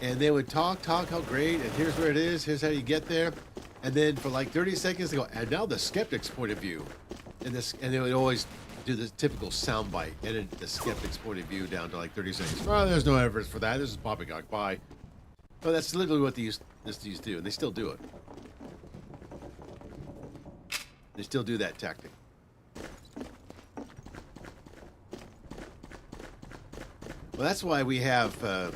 And they would talk how great, and here's where it is, here's how you get there. And then for like 30 seconds, they go, and now the skeptic's point of view. And they would always do the typical soundbite, edit the skeptic's point of view down to like 30 seconds. Oh, there's no evidence for that. This is poppycock. Bye. Well, that's literally what they used to do, and they still do it. They still do that tactic. Well, that's why we have the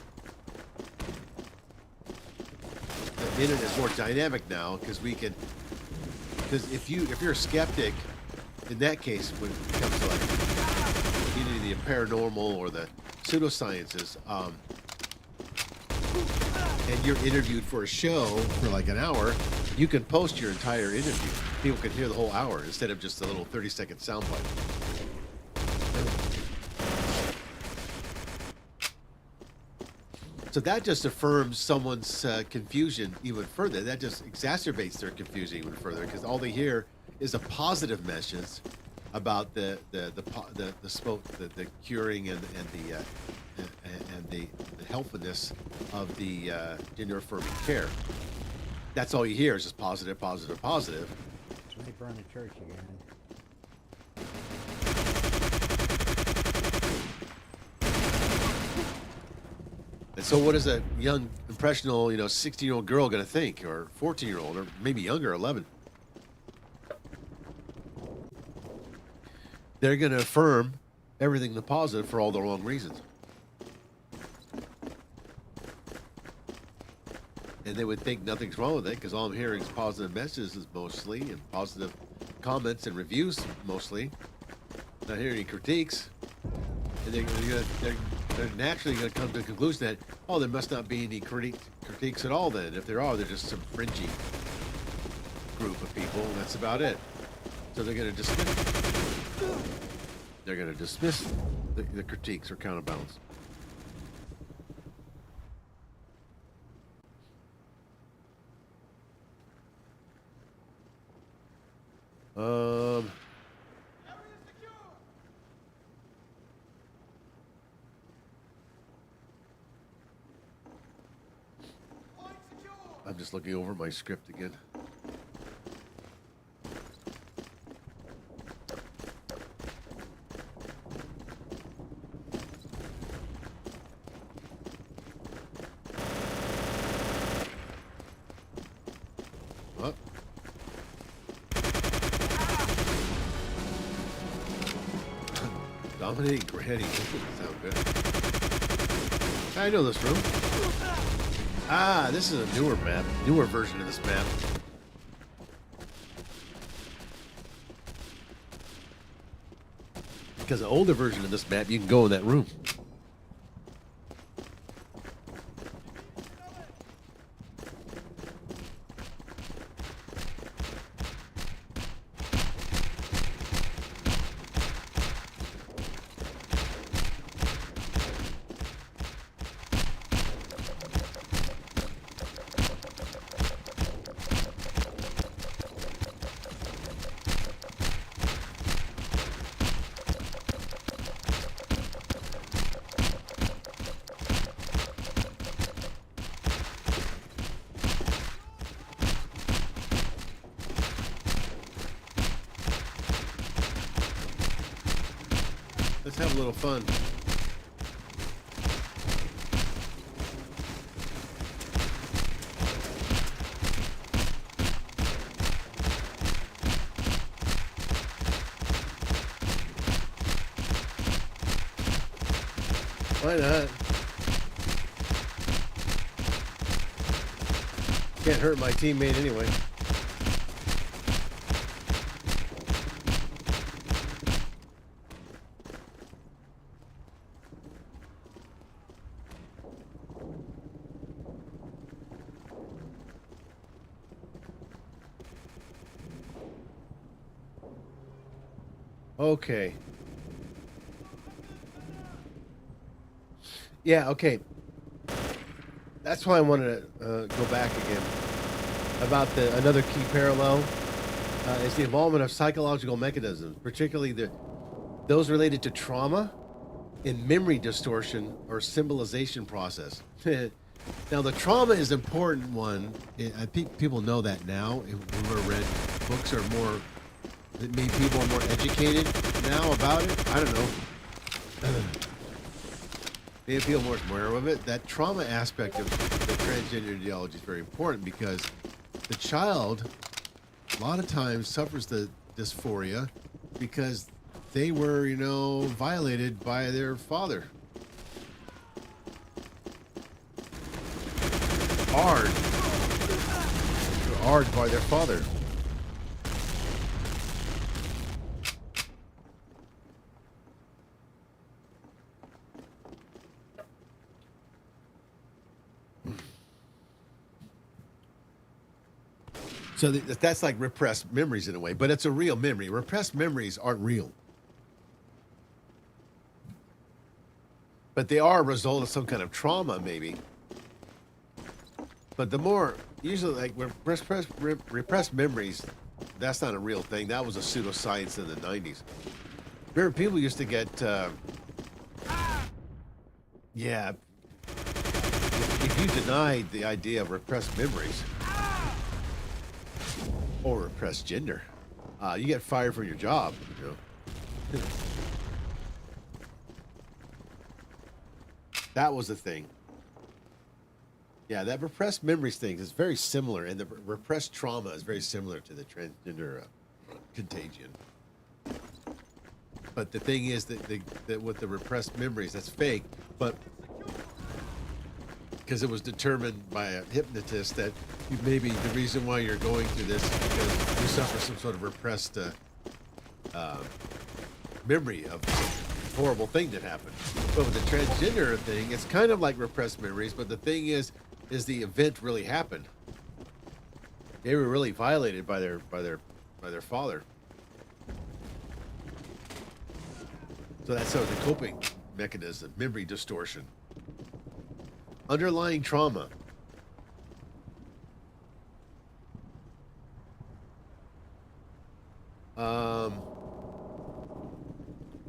internet is more dynamic now, because if you're a skeptic, in that case, when it comes to like either the paranormal or the pseudosciences, and you're interviewed for a show for like an hour, you can post your entire interview. People can hear the whole hour instead of just a little 30-second soundbite. So that just affirms someone's confusion even further. That just exacerbates their confusion even further, because all they hear is a positive message about the curing and the helpfulness of the gender affirming care. That's all you hear is just positive, positive, positive. They burn the church again. And so what is a young, impressionable, 16-year-old girl going to think, or 14-year-old, or maybe younger, 11? They're going to affirm everything the positive for all the wrong reasons. And they would think nothing's wrong with it, because all I'm hearing is positive messages mostly, and positive comments and reviews mostly. Not hearing any critiques. And they're naturally going to come to the conclusion that, oh, there must not be any critiques at all then. If there are, they're just some fringy group of people, and that's about it. So they're going to dismiss the critiques or counterbalance. I'm just looking over my script again. What? Dominating Granny. Sound good. I know this room. Ah, this is a newer map. Newer version of this map. Because the older version of this map, you can go in that room. Let's have a little fun. Why not? Can't hurt my teammate anyway. Okay. Yeah, okay. That's why I wanted to go back again about the another key parallel is the involvement of psychological mechanisms, particularly those related to trauma in memory distortion or symbolization process. Now, the trauma is an important one. I think people know that now. Whoever read books are more, maybe people are more educated now about it. I don't know. Maybe people are more aware of it. That trauma aspect of the transgender ideology is very important because the child, a lot of times, suffers the dysphoria because they were, violated by their father. Hard by their father. So that's like repressed memories in a way, but it's a real memory. Repressed memories aren't real, but they are a result of some kind of trauma, maybe. But the more usually like repressed memories, that's not a real thing. That was a pseudoscience in the 90s. Remember, people used to get, yeah. If you denied the idea of repressed memories or repressed gender, you get fired from your job. That was the thing. Yeah, that repressed memories thing is very similar, and the repressed trauma is very similar to the transgender contagion. But the thing is that with the repressed memories, that's fake. But because it was determined by a hypnotist that maybe the reason why you're going through this is because you suffer some sort of repressed memory of some horrible thing that happened. But with the transgender thing, it's kind of like repressed memories. But the thing is the event really happened. They were really violated by their father. So that's sort of the coping mechanism, memory distortion. Underlying trauma.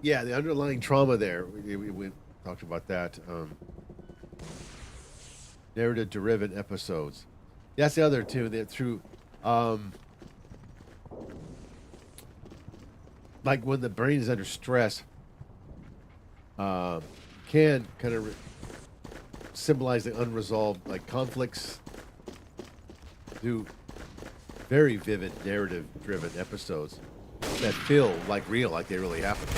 Yeah, the underlying trauma there. We talked about that. Narrative derivative episodes. That's the other too. That through, like when the brain is under stress, can kind of symbolize the unresolved like conflicts through very vivid narrative-driven episodes that feel like real, like they really happened.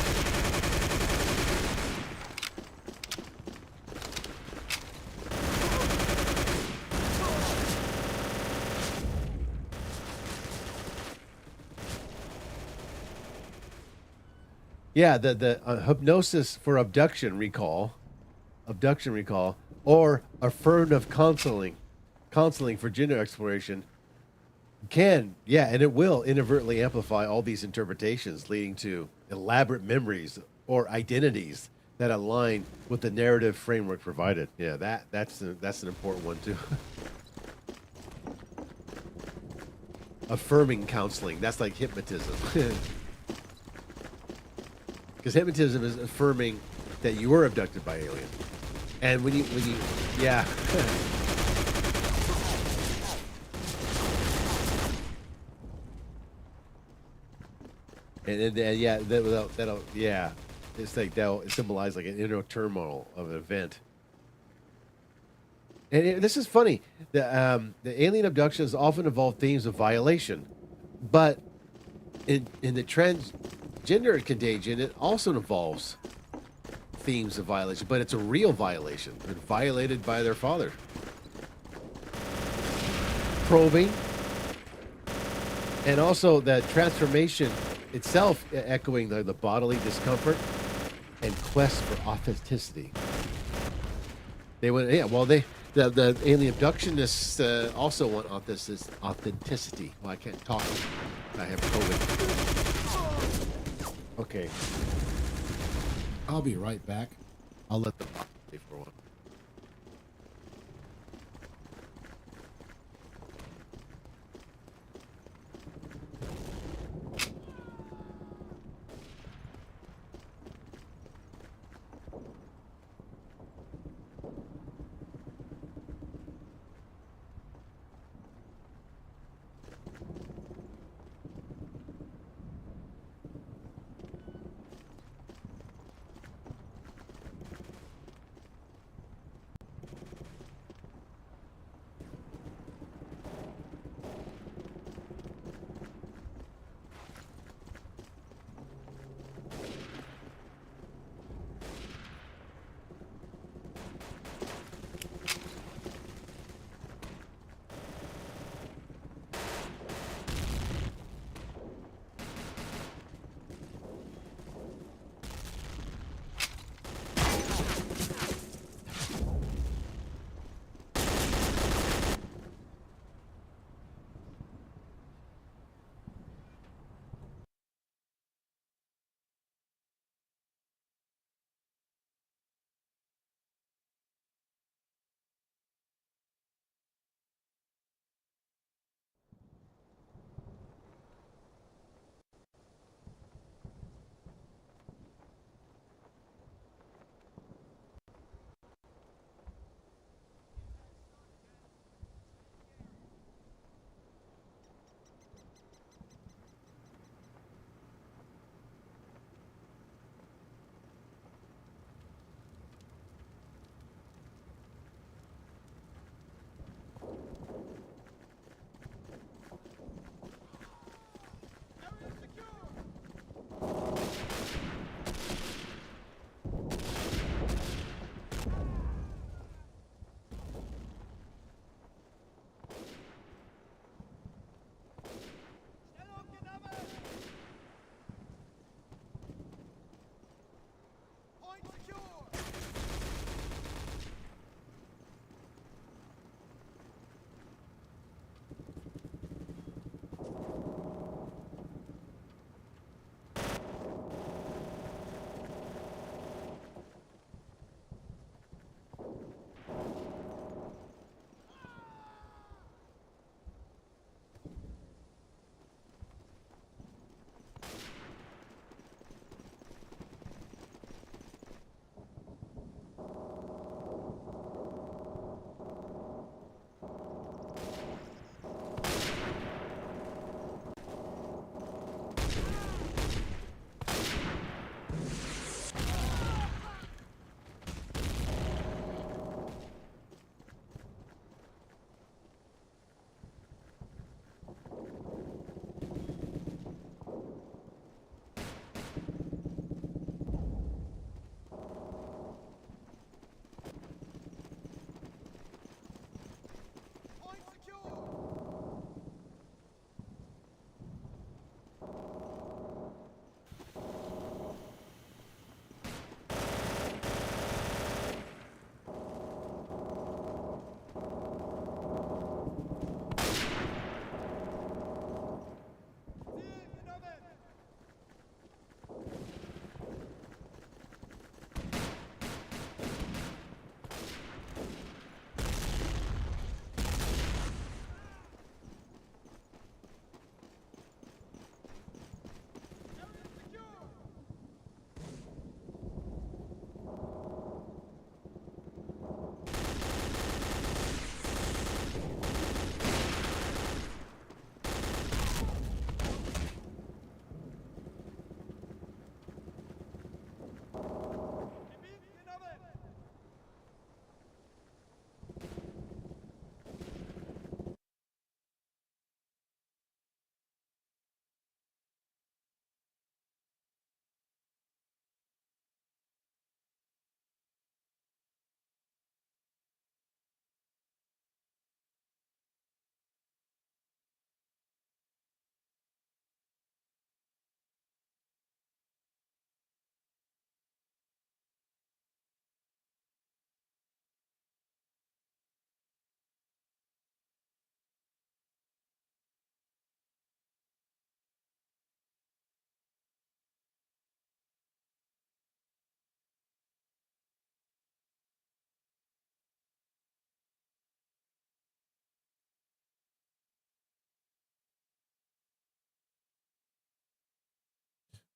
Yeah, the hypnosis for abduction recall, or affirmative counseling for gender exploration can, yeah, and it will inadvertently amplify all these interpretations, leading to elaborate memories or identities that align with the narrative framework provided. Yeah, that's an important one too. Affirming counseling, that's like hypnotism. Because hypnotism is affirming that you were abducted by alien. And when you, yeah. and yeah, that'll, yeah. It's like that'll symbolize like an inner turmoil of an event. And this is funny. The alien abductions often involve themes of violation, but in the transgender contagion, it also involves themes of violation, but it's a real violation. They're violated by their father. Probing, and also the transformation itself, echoing the bodily discomfort and quest for authenticity. They went, yeah. Well, the alien abductionists also want authenticity. Well, I can't talk. I have COVID. Okay, I'll be right back. I'll let the bot stay for a while.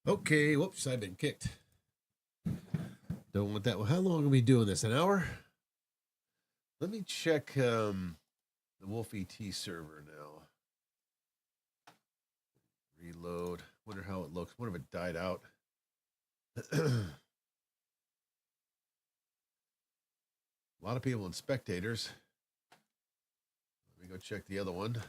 Okay, whoops, I've been kicked. Don't want that. Well, how long are we doing this? An hour? Let me check the Wolf ET server now. Reload. Wonder how it looks. Wonder if it died out. A lot of people and spectators. Let me go check the other one.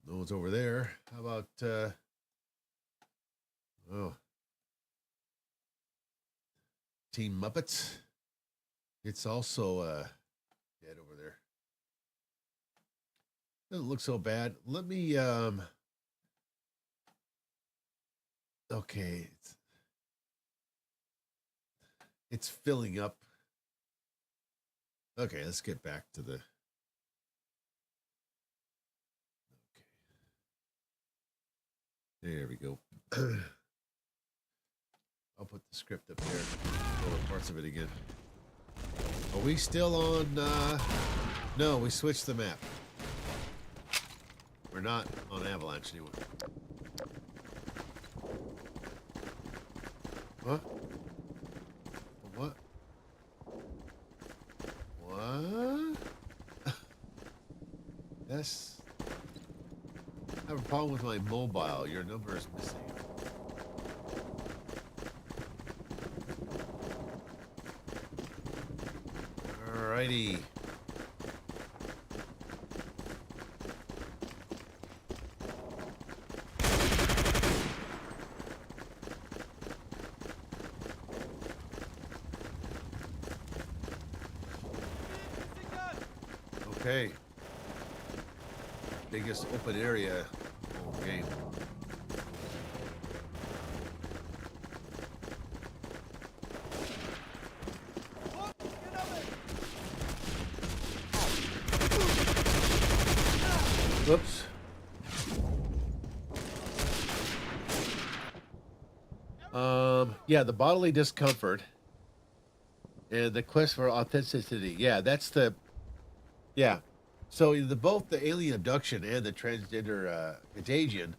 No one's over there. How about Team Muppets? It's also dead over there. Doesn't look so bad. Let me okay. It's filling up. Okay, let's get back to the there we go. I'll put the script up there. Lower parts of it again. Are we still on no, we switched the map. We're not on Avalanche anymore. What? What? What? That's... I have a problem with my mobile. Your number is missing. Alrighty. Okay. Biggest open area whole game. Whoops. Yeah, the bodily discomfort and the quest for authenticity. Yeah, that's the yeah. So both the alien abduction and the transgender contagion,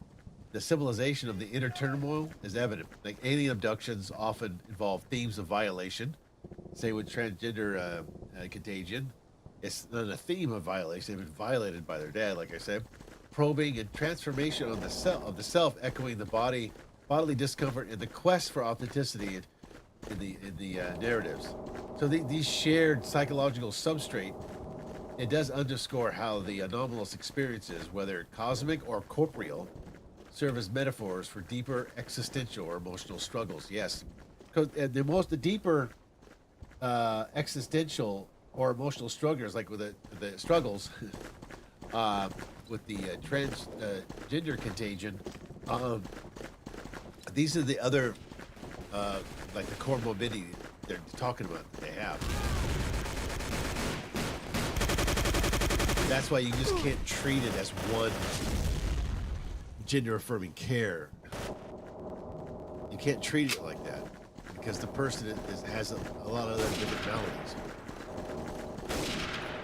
the symbolization of the inner turmoil is evident. Like alien abductions often involve themes of violation. Say with transgender contagion, it's not a theme of violation. They've been violated by their dad, like I said. Probing and transformation of the self, echoing the bodily discomfort and the quest for authenticity in the narratives. So these shared psychological substrate. It does underscore how the anomalous experiences, whether cosmic or corporeal, serve as metaphors for deeper existential or emotional struggles. Yes, because the deeper existential or emotional struggles, like with the struggles with the transgender contagion, these are the other like the core morbidity they're talking about that they have. That's why you just can't treat it as one gender-affirming care. You can't treat it like that because the person has a lot of other different maladies,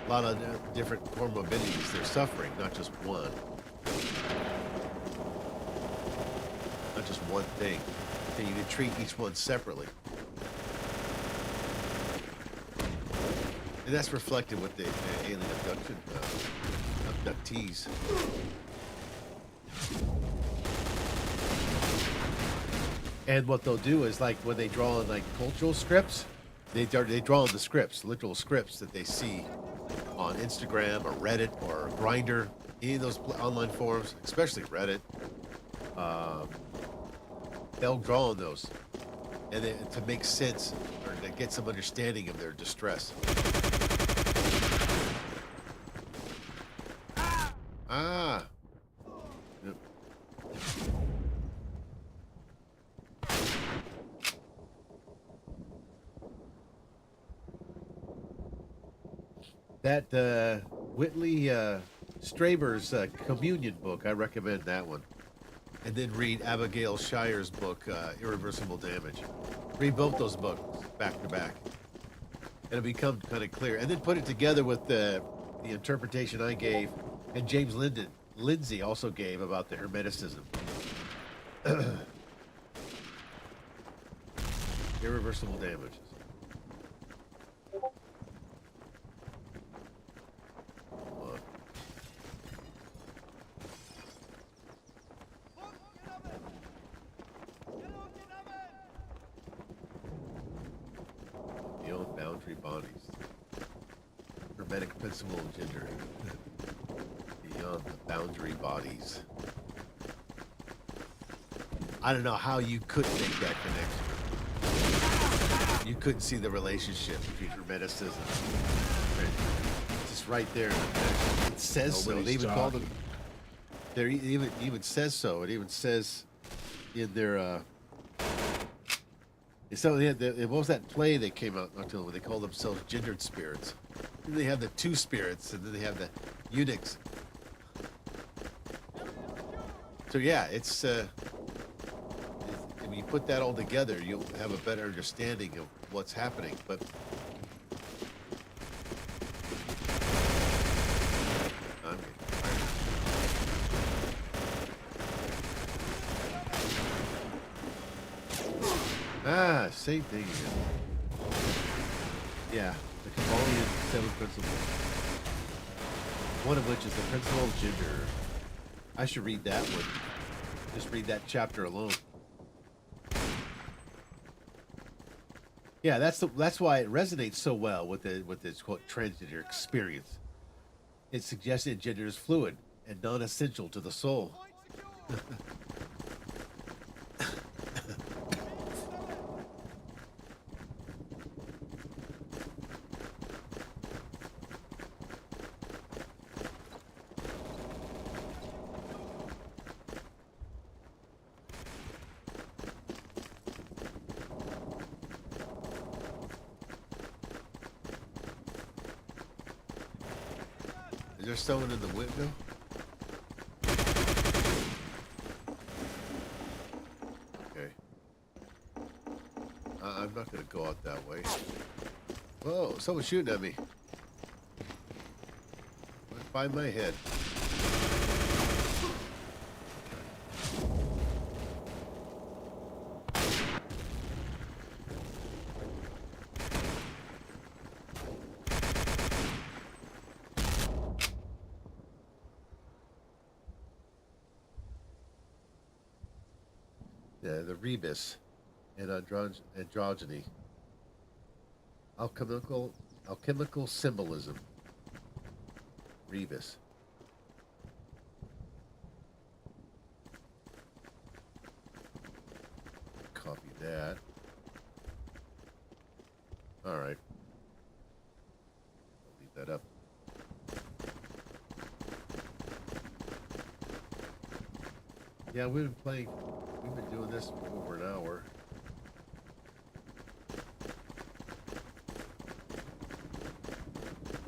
a lot of different comorbidities they're suffering, not just one, not just one thing. And you can treat each one separately. And that's reflected with the alien abduction abductees. And what they'll do is, like, when they draw on like cultural scripts, they draw on the scripts, literal scripts that they see on Instagram or Reddit or Grindr, any of those online forums, especially Reddit. They'll draw on those, and to make sense or to get some understanding of their distress. Ah. Yep. That Whitley Straber's Communion book, I recommend that one. And then read Abigail Shire's book, Irreversible Damage. Read both those books back to back. And it'll become kind of clear. And then put it together with the interpretation I gave and James Linden Lindsay also gave about the Hermeticism. Irreversible damages. Hold on. Beyond boundary bodies. Hermetic principle of gender. Beyond the boundary bodies. I don't know how you couldn't make that connection. You couldn't see the relationship between Hermeticism. It's just right there. It says so. They even call them. There even says so. It even says in their. So what was that play that came out not too long ago? They call themselves gendered spirits. Then they have the two spirits, and then they have the eunuchs. So yeah, it's when you put that all together, you'll have a better understanding of what's happening. But I'm getting tired. Same thing again. Yeah, the Kabbalion 7 principles. One of which is the principle of gender. I should read that one. Just read that chapter alone. Yeah, that's why it resonates so well with this quote transgender experience. It suggests that gender is fluid and non-essential to the soul. Is there someone in the window? Okay. I'm not going to go out that way. Whoa, someone's shooting at me. Right by my head. The rebus and androgyny. Alchemical symbolism. Rebus. Copy that. All right. I'll leave that up. Yeah, we've been doing this for over an hour.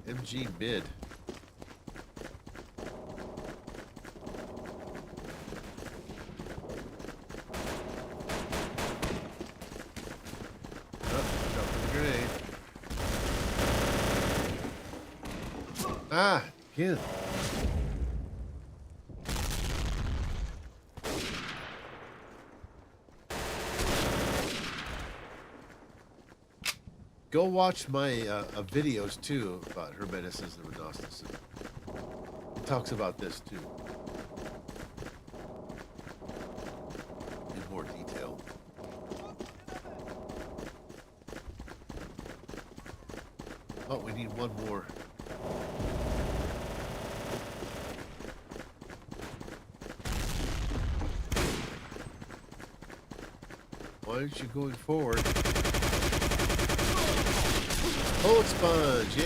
MG mid. Oh, dropping the grenade. Ah, again. Go watch my videos too about Hermeticism and Gnosticism. It talks about this too in more detail. Oh, we need one more. Why aren't you going forward? Bullet sponge, yay!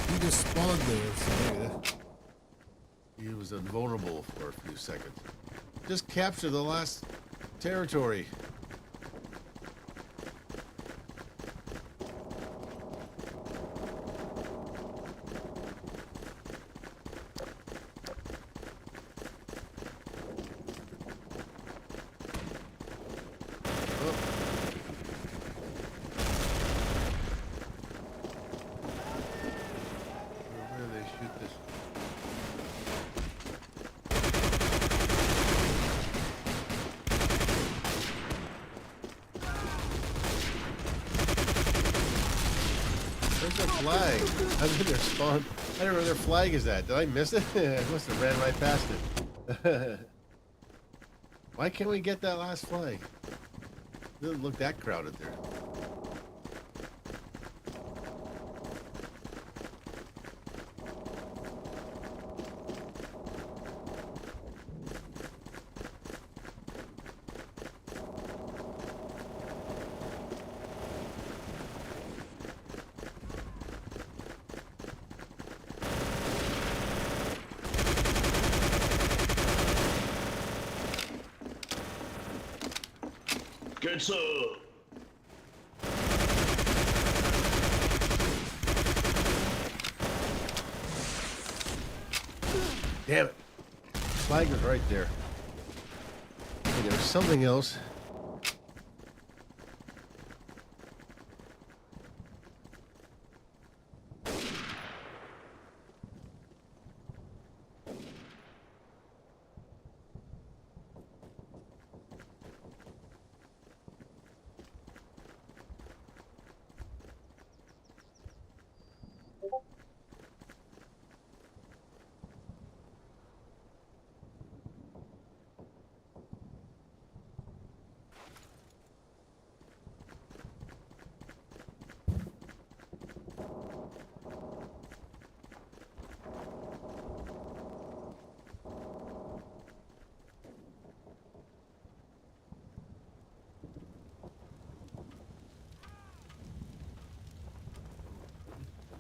He just spawned there, so yeah. He was invulnerable for a few seconds. Just capture the last territory. their flag? I'm in their spawn. I don't know where their flag is at. Did I miss it? I must have ran right past it. Why can't we get that last flag? It doesn't look that crowded there. Good sir. Damn it. Flag was right there. Okay, there was something else.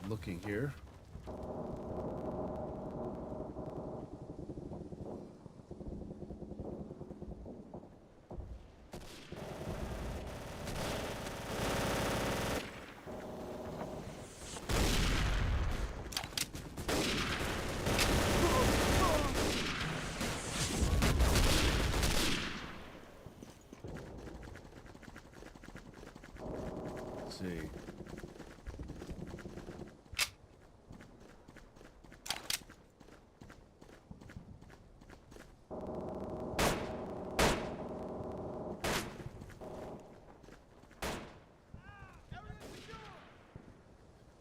Looking here. Let's see.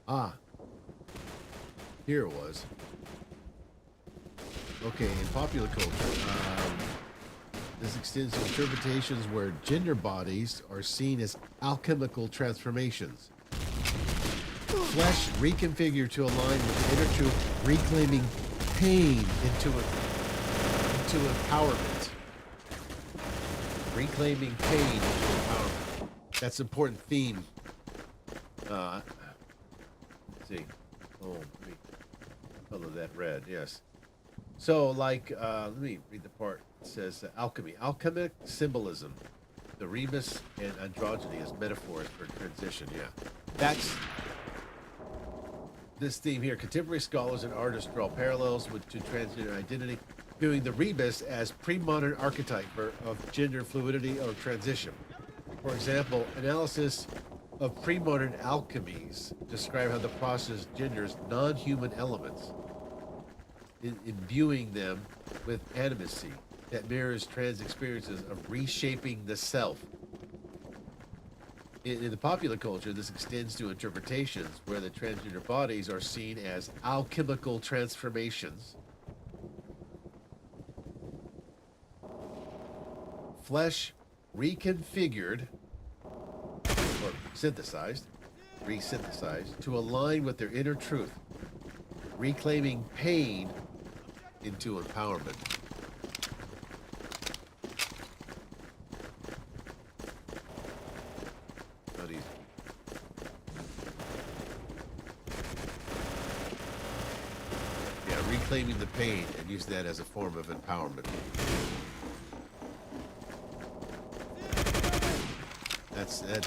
Ah, here it was. Okay, in popular culture, this extends to interpretations where gender bodies are seen as alchemical transformations. Flesh reconfigured to align with the inner truth, reclaiming pain into empowerment. Reclaiming pain into empowerment. That's an important theme. See. Oh, let me color that red. Yes. So, like, let me read the part. It says alchemy, alchemic symbolism, the rebus and androgyny as metaphors for transition. Yeah, that's this theme here. Contemporary scholars and artists draw parallels to transgender identity, viewing the rebus as pre-modern archetype of gender fluidity or transition. For example, analysis of pre-modern alchemies describe how the process genders non-human elements, imbuing them with animacy that mirrors trans experiences of reshaping the self. In the popular culture, this extends to interpretations where the transgender bodies are seen as alchemical transformations. Flesh reconfigured or resynthesized to align with their inner truth, reclaiming pain into empowerment. Not easy. Yeah, reclaiming the pain and use that as a form of empowerment.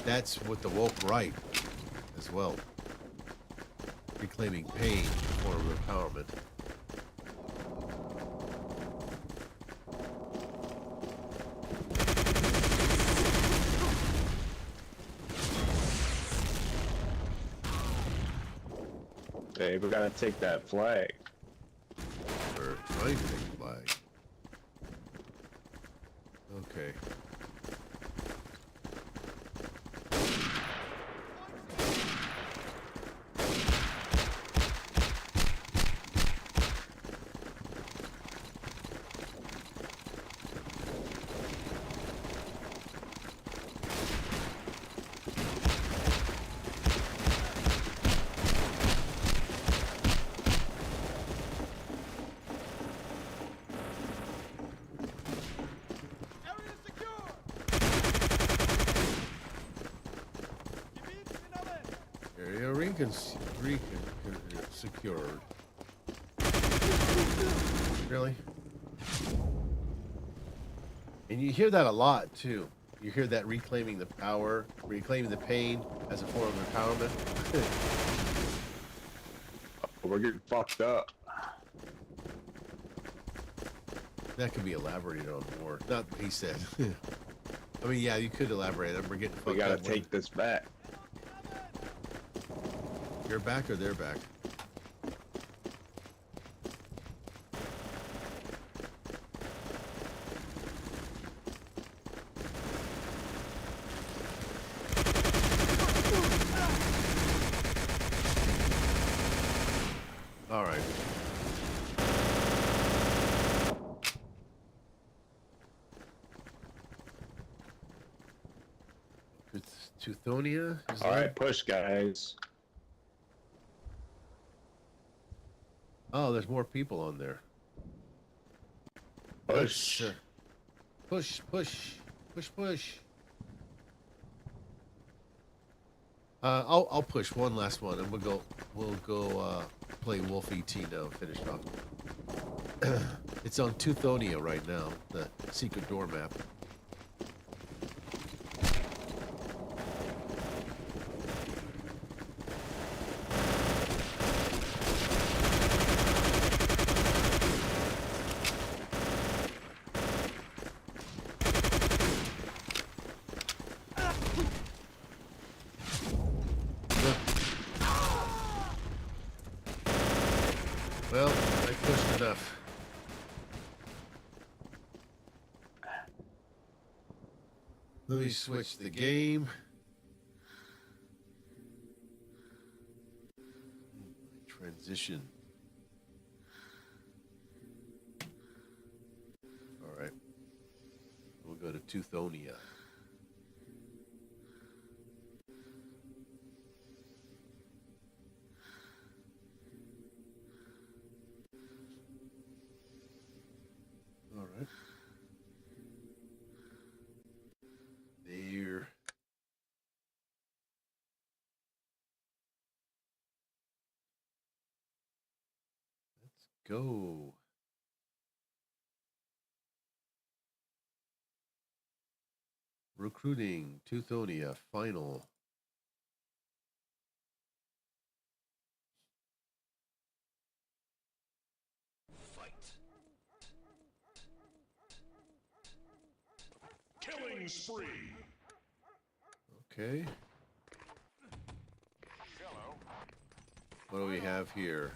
That's what the woke right as well. Reclaiming pain in a form of empowerment. Hey, we gotta take that flag. We're trying to take the flag. Okay. secured. Really? And you hear that a lot too. You hear that reclaiming the power, reclaiming the pain as a form of empowerment. We're getting fucked up. That could be elaborated on more. Not what he said. I mean, yeah, you could elaborate on. We're getting fucked up. We gotta take this back. You're back or they're back? All right. It's Teuthonia? Is All that- right, push, guys. Oh, there's more people on there. Push. Push, push, push, push. I'll push one last one, and we'll go play Wolf ET now and finish off. It's on Teuthonia right now, the secret door map. Well, I pushed enough. Let me switch the game. Transition. All right. We'll go to Teuthonia. All right. There. Let's go. Recruiting, Teuthonia, final. Killing spree. Okay. Hello. What do we have here?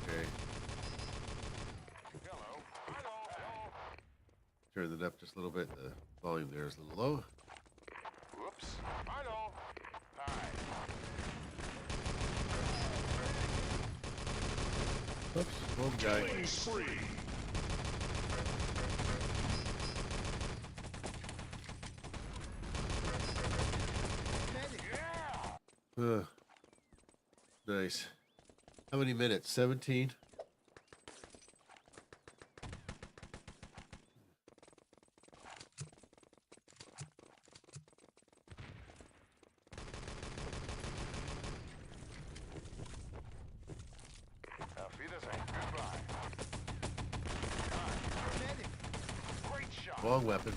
Okay. Hello. Hello. Turn it up just a little bit. The volume there is a little low. Whoops. Hello. Hi. Oops, wrong guy. Killing spree. Nice. How many minutes? 17? Auf Wiedersehen. Goodbye. Great shot. Wrong weapon.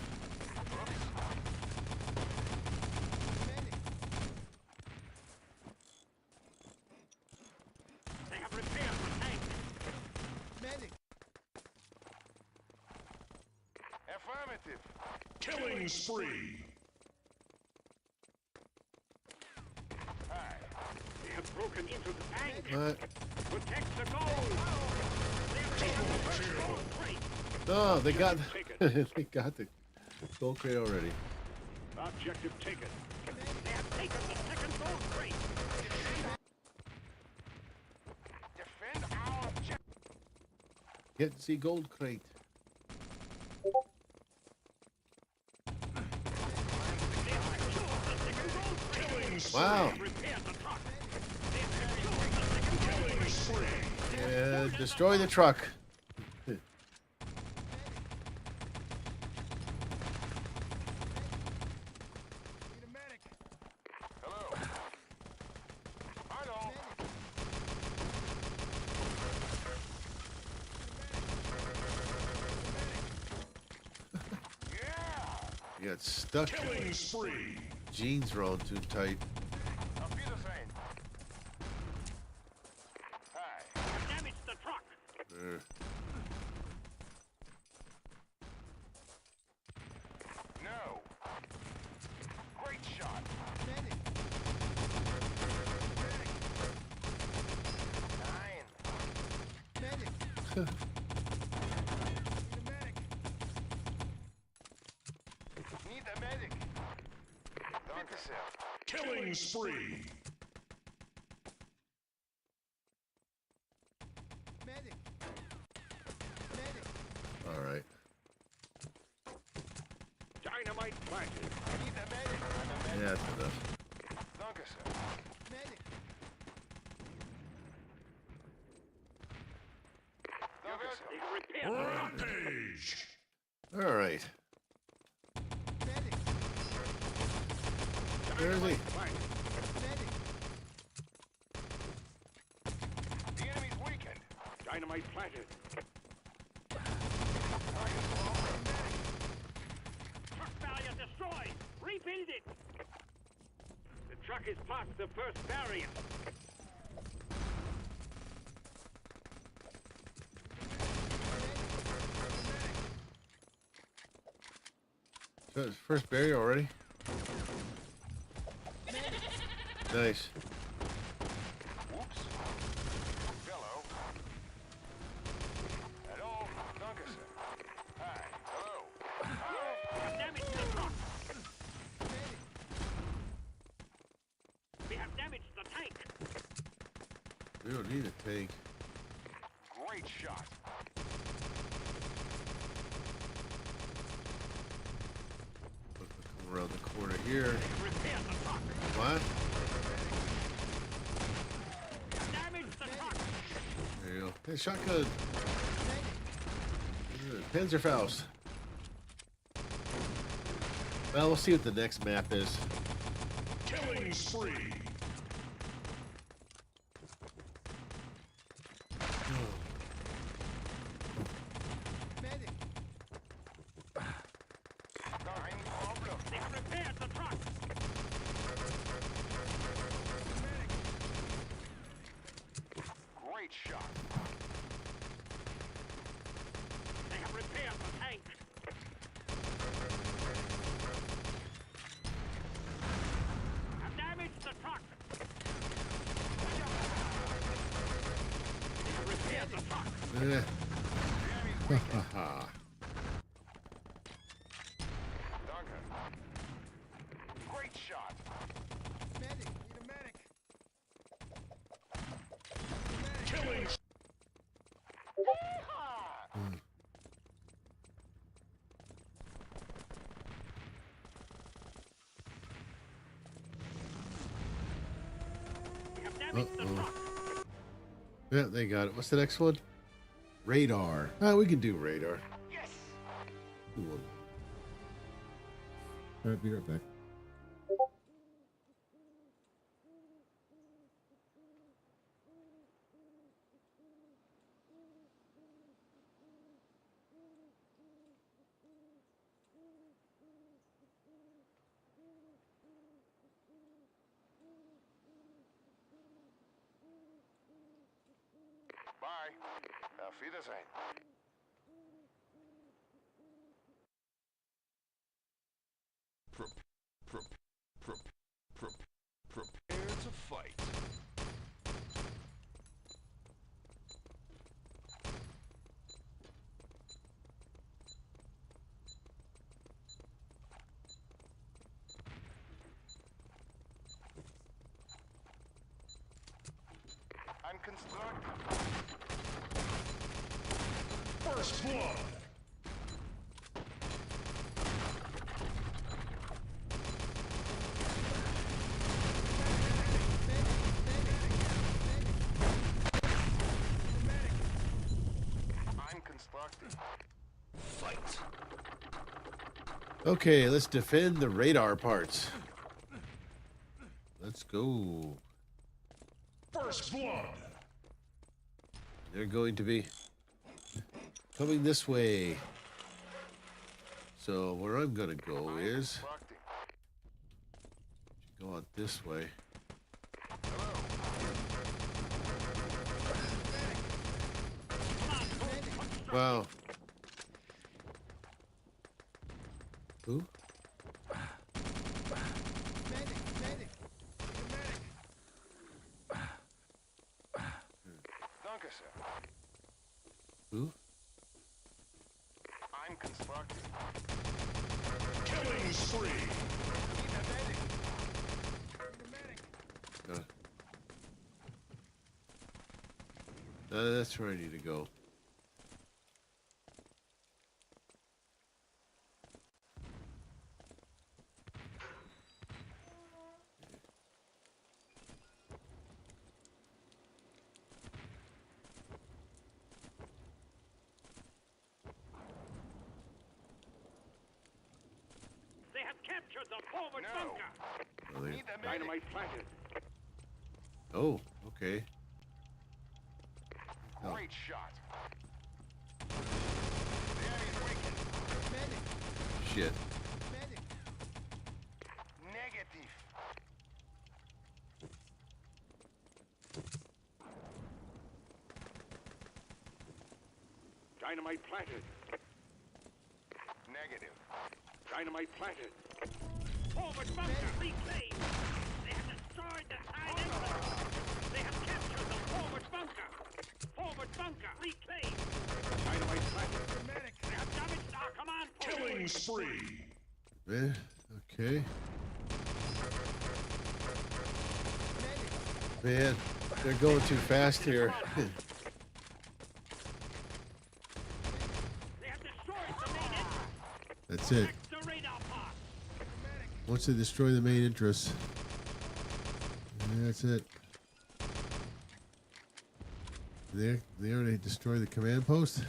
They have repaired the tank. Medic. Affirmative. Killing spree. Hi. They have broken into the tank. What? Protect the gold. Double kill. No, they got they got the gold crate already. Objective taken. They have taken the second gold crate. Defend our objective. Get the gold crate. Wow. Yeah, destroy the truck. got stuck. Killing spree. Jeans are all too tight. Auf Wiedersehen. Hi. Damage the truck. No. Great shot. Medic. Nine. Medic. Need a medic. Danke sehr. Killing spree. Medic. Medic. All right. Dynamite planted. Need a medic. Yeah, that's enough. Danke sehr. Medic. Danke sehr. Rampage. All right. Medic. Where is he? Medic. The enemy's weakened. Dynamite planted. Truck barrier destroyed. Rebuild it. The truck is past the first barrier. First barrier already? Nice. Whoops. Hello. Hello. Danke sehr. Hi. Hello. Damage the truck. We have damaged the tank. We don't need a tank. Great shot. Come around the corner here. Repair the truck. What? Damage the truck. There you go. Hey, shotgun. Panzerfaust. Well, we'll see what the next map is. Killing spree. Medic. Nine problem. They have repaired the truck. Medic. Great shot. They have repaired the tank. Have damaged the truck. They have repaired the truck. Eh. Danke. Great shot. Medic, need a medic. Killing. We have damaged the truck. Yeah, they got it. What's the next one? Radar. Ah, we can do radar. Yes. Cool. All right, be right back. Bye. Auf Wiedersehen. Prepare to fight. I'm constructing. First blood. I'm constructing. Fight. Okay, let's defend the radar parts. Let's go. First blood. They're going to be coming this way. So where I'm gonna go is go out this way. Wow. Who? Danke, sir. Who? I'm constructing. Killing spree. Need a medic. Need a medic. That's where I need to go. They have captured the forward No. bunker. Oh, they- Need a medic. Dynamite planted. oh, okay. Oh, Great shot. There is weakened. Medic. shit. Medic. Negative. Dynamite planted. Negative. Dynamite planted. Forward bunker reclaimed. They have destroyed the side entrance. They have captured the forward bunker. Forward bunker reclaimed. Dynamite planted. Medic. They have damaged our command post. Killing spree. Okay. Medic. Man, they're going too fast here. They have destroyed the main entrance. That's it. Protect the radar pod. Once they destroy the main entrance, that's it. They already destroyed the command post.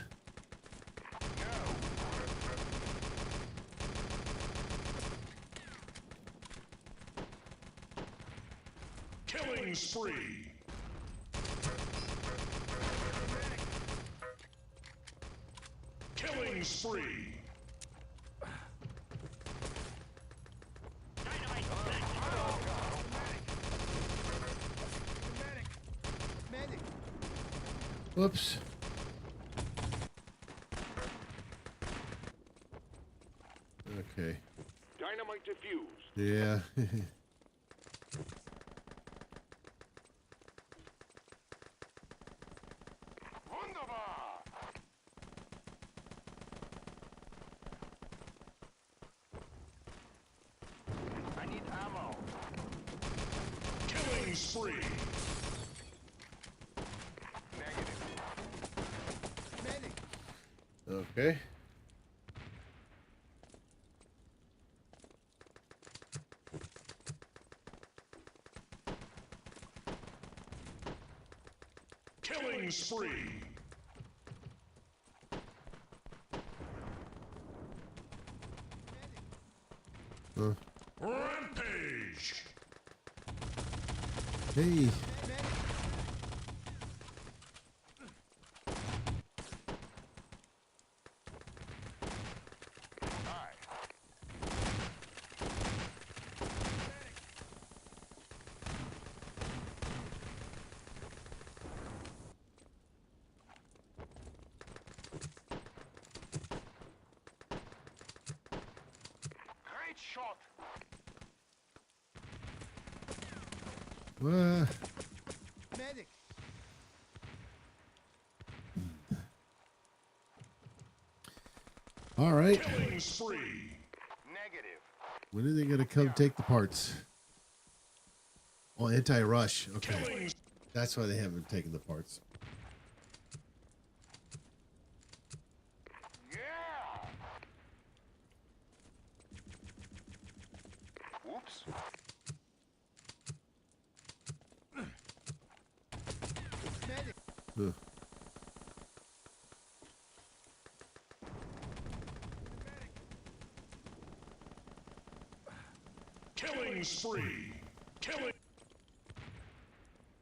Killing spree. Killing spree. Dynamite planted. Medic. Medic. Whoops. Okay. Dynamite diffused. Yeah. Wunderbar. I need ammo. Killing spree. Negative. Medic. Okay. Killing spree. Uh, Rampage. hey. Great shot. Medic. All right. Killing spree. Negative. When are they gonna come take the parts? Oh, anti-rush. Okay, Killing. that's why they haven't taken the parts. Yeah. Oops. Medic. Ugh. Killing spree.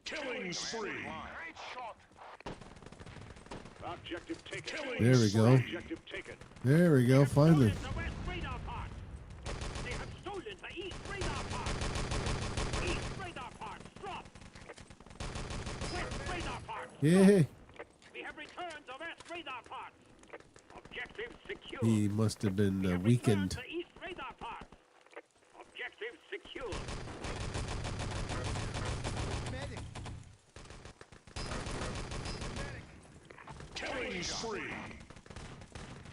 Killing spree. Great shot. Objective taken. Killing There we go. Objective taken. There we go. Finally. The West Wing. Yeah. We have returned the west radar parts. Objective secure. He must have been We have returned weakened. the east radar parts. Objective secure. Medic. Killing spree.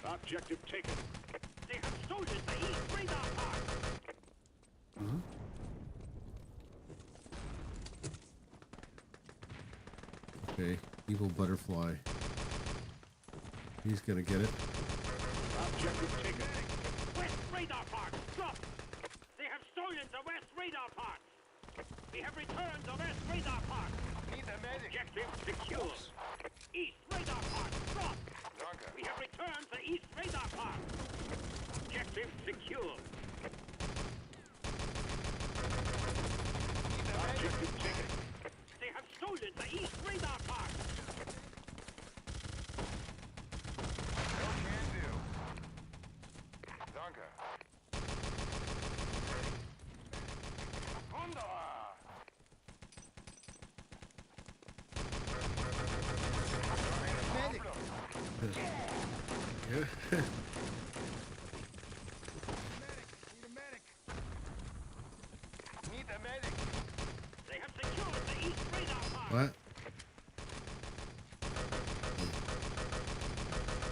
Objective taken. They have stolen the east radar parts. Okay, evil butterfly. He's gonna get it. Objective taken. West radar parts dropped. They have stolen the west radar parts. We have returned the west radar parts. Need a medic. Objective secure. East radar parts dropped. Danke. We have returned the east radar parts. Objective secure. Need a medic. Objective taken. They have stolen the east radar parts. No can do. Danke. Wunderbar. Medic. Yeah. Need a medic. Need a medic. They have secured the east radar parts. What?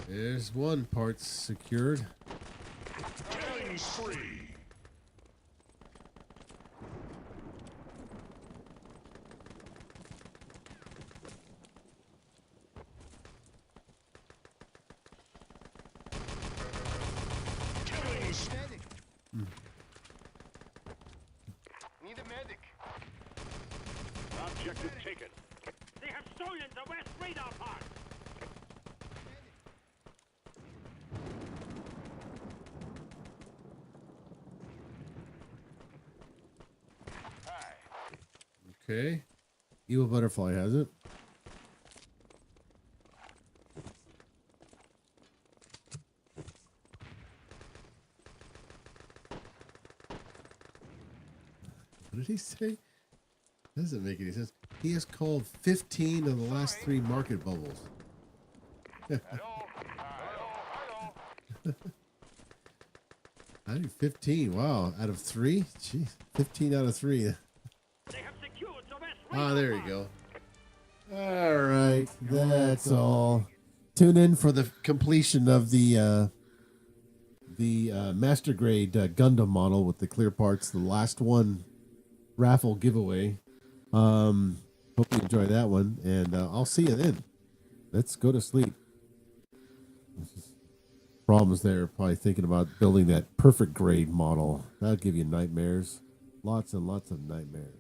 There's one part secured. Killing spree. Killing spree. Medic. Need a medic. Objective taken. They have stolen the west radar parts. Hi. Okay. Evil butterfly has it. What did he say? Doesn't make any sense. He has called 15 of the last 3 market bubbles. Hello. Hello. Hello. I think 15. Wow. Out of 3? Jeez. 15 out of 3. They have secured the west radar Ah, there you parts. go. All right. That's all. Tune in for the completion of the master grade Gundam model with the clear parts. The last one raffle giveaway. Hope you enjoy that one, and I'll see you then. Let's go to sleep. Problems there. Probably thinking about building that perfect grade model. That'll give you nightmares. Lots and lots of nightmares.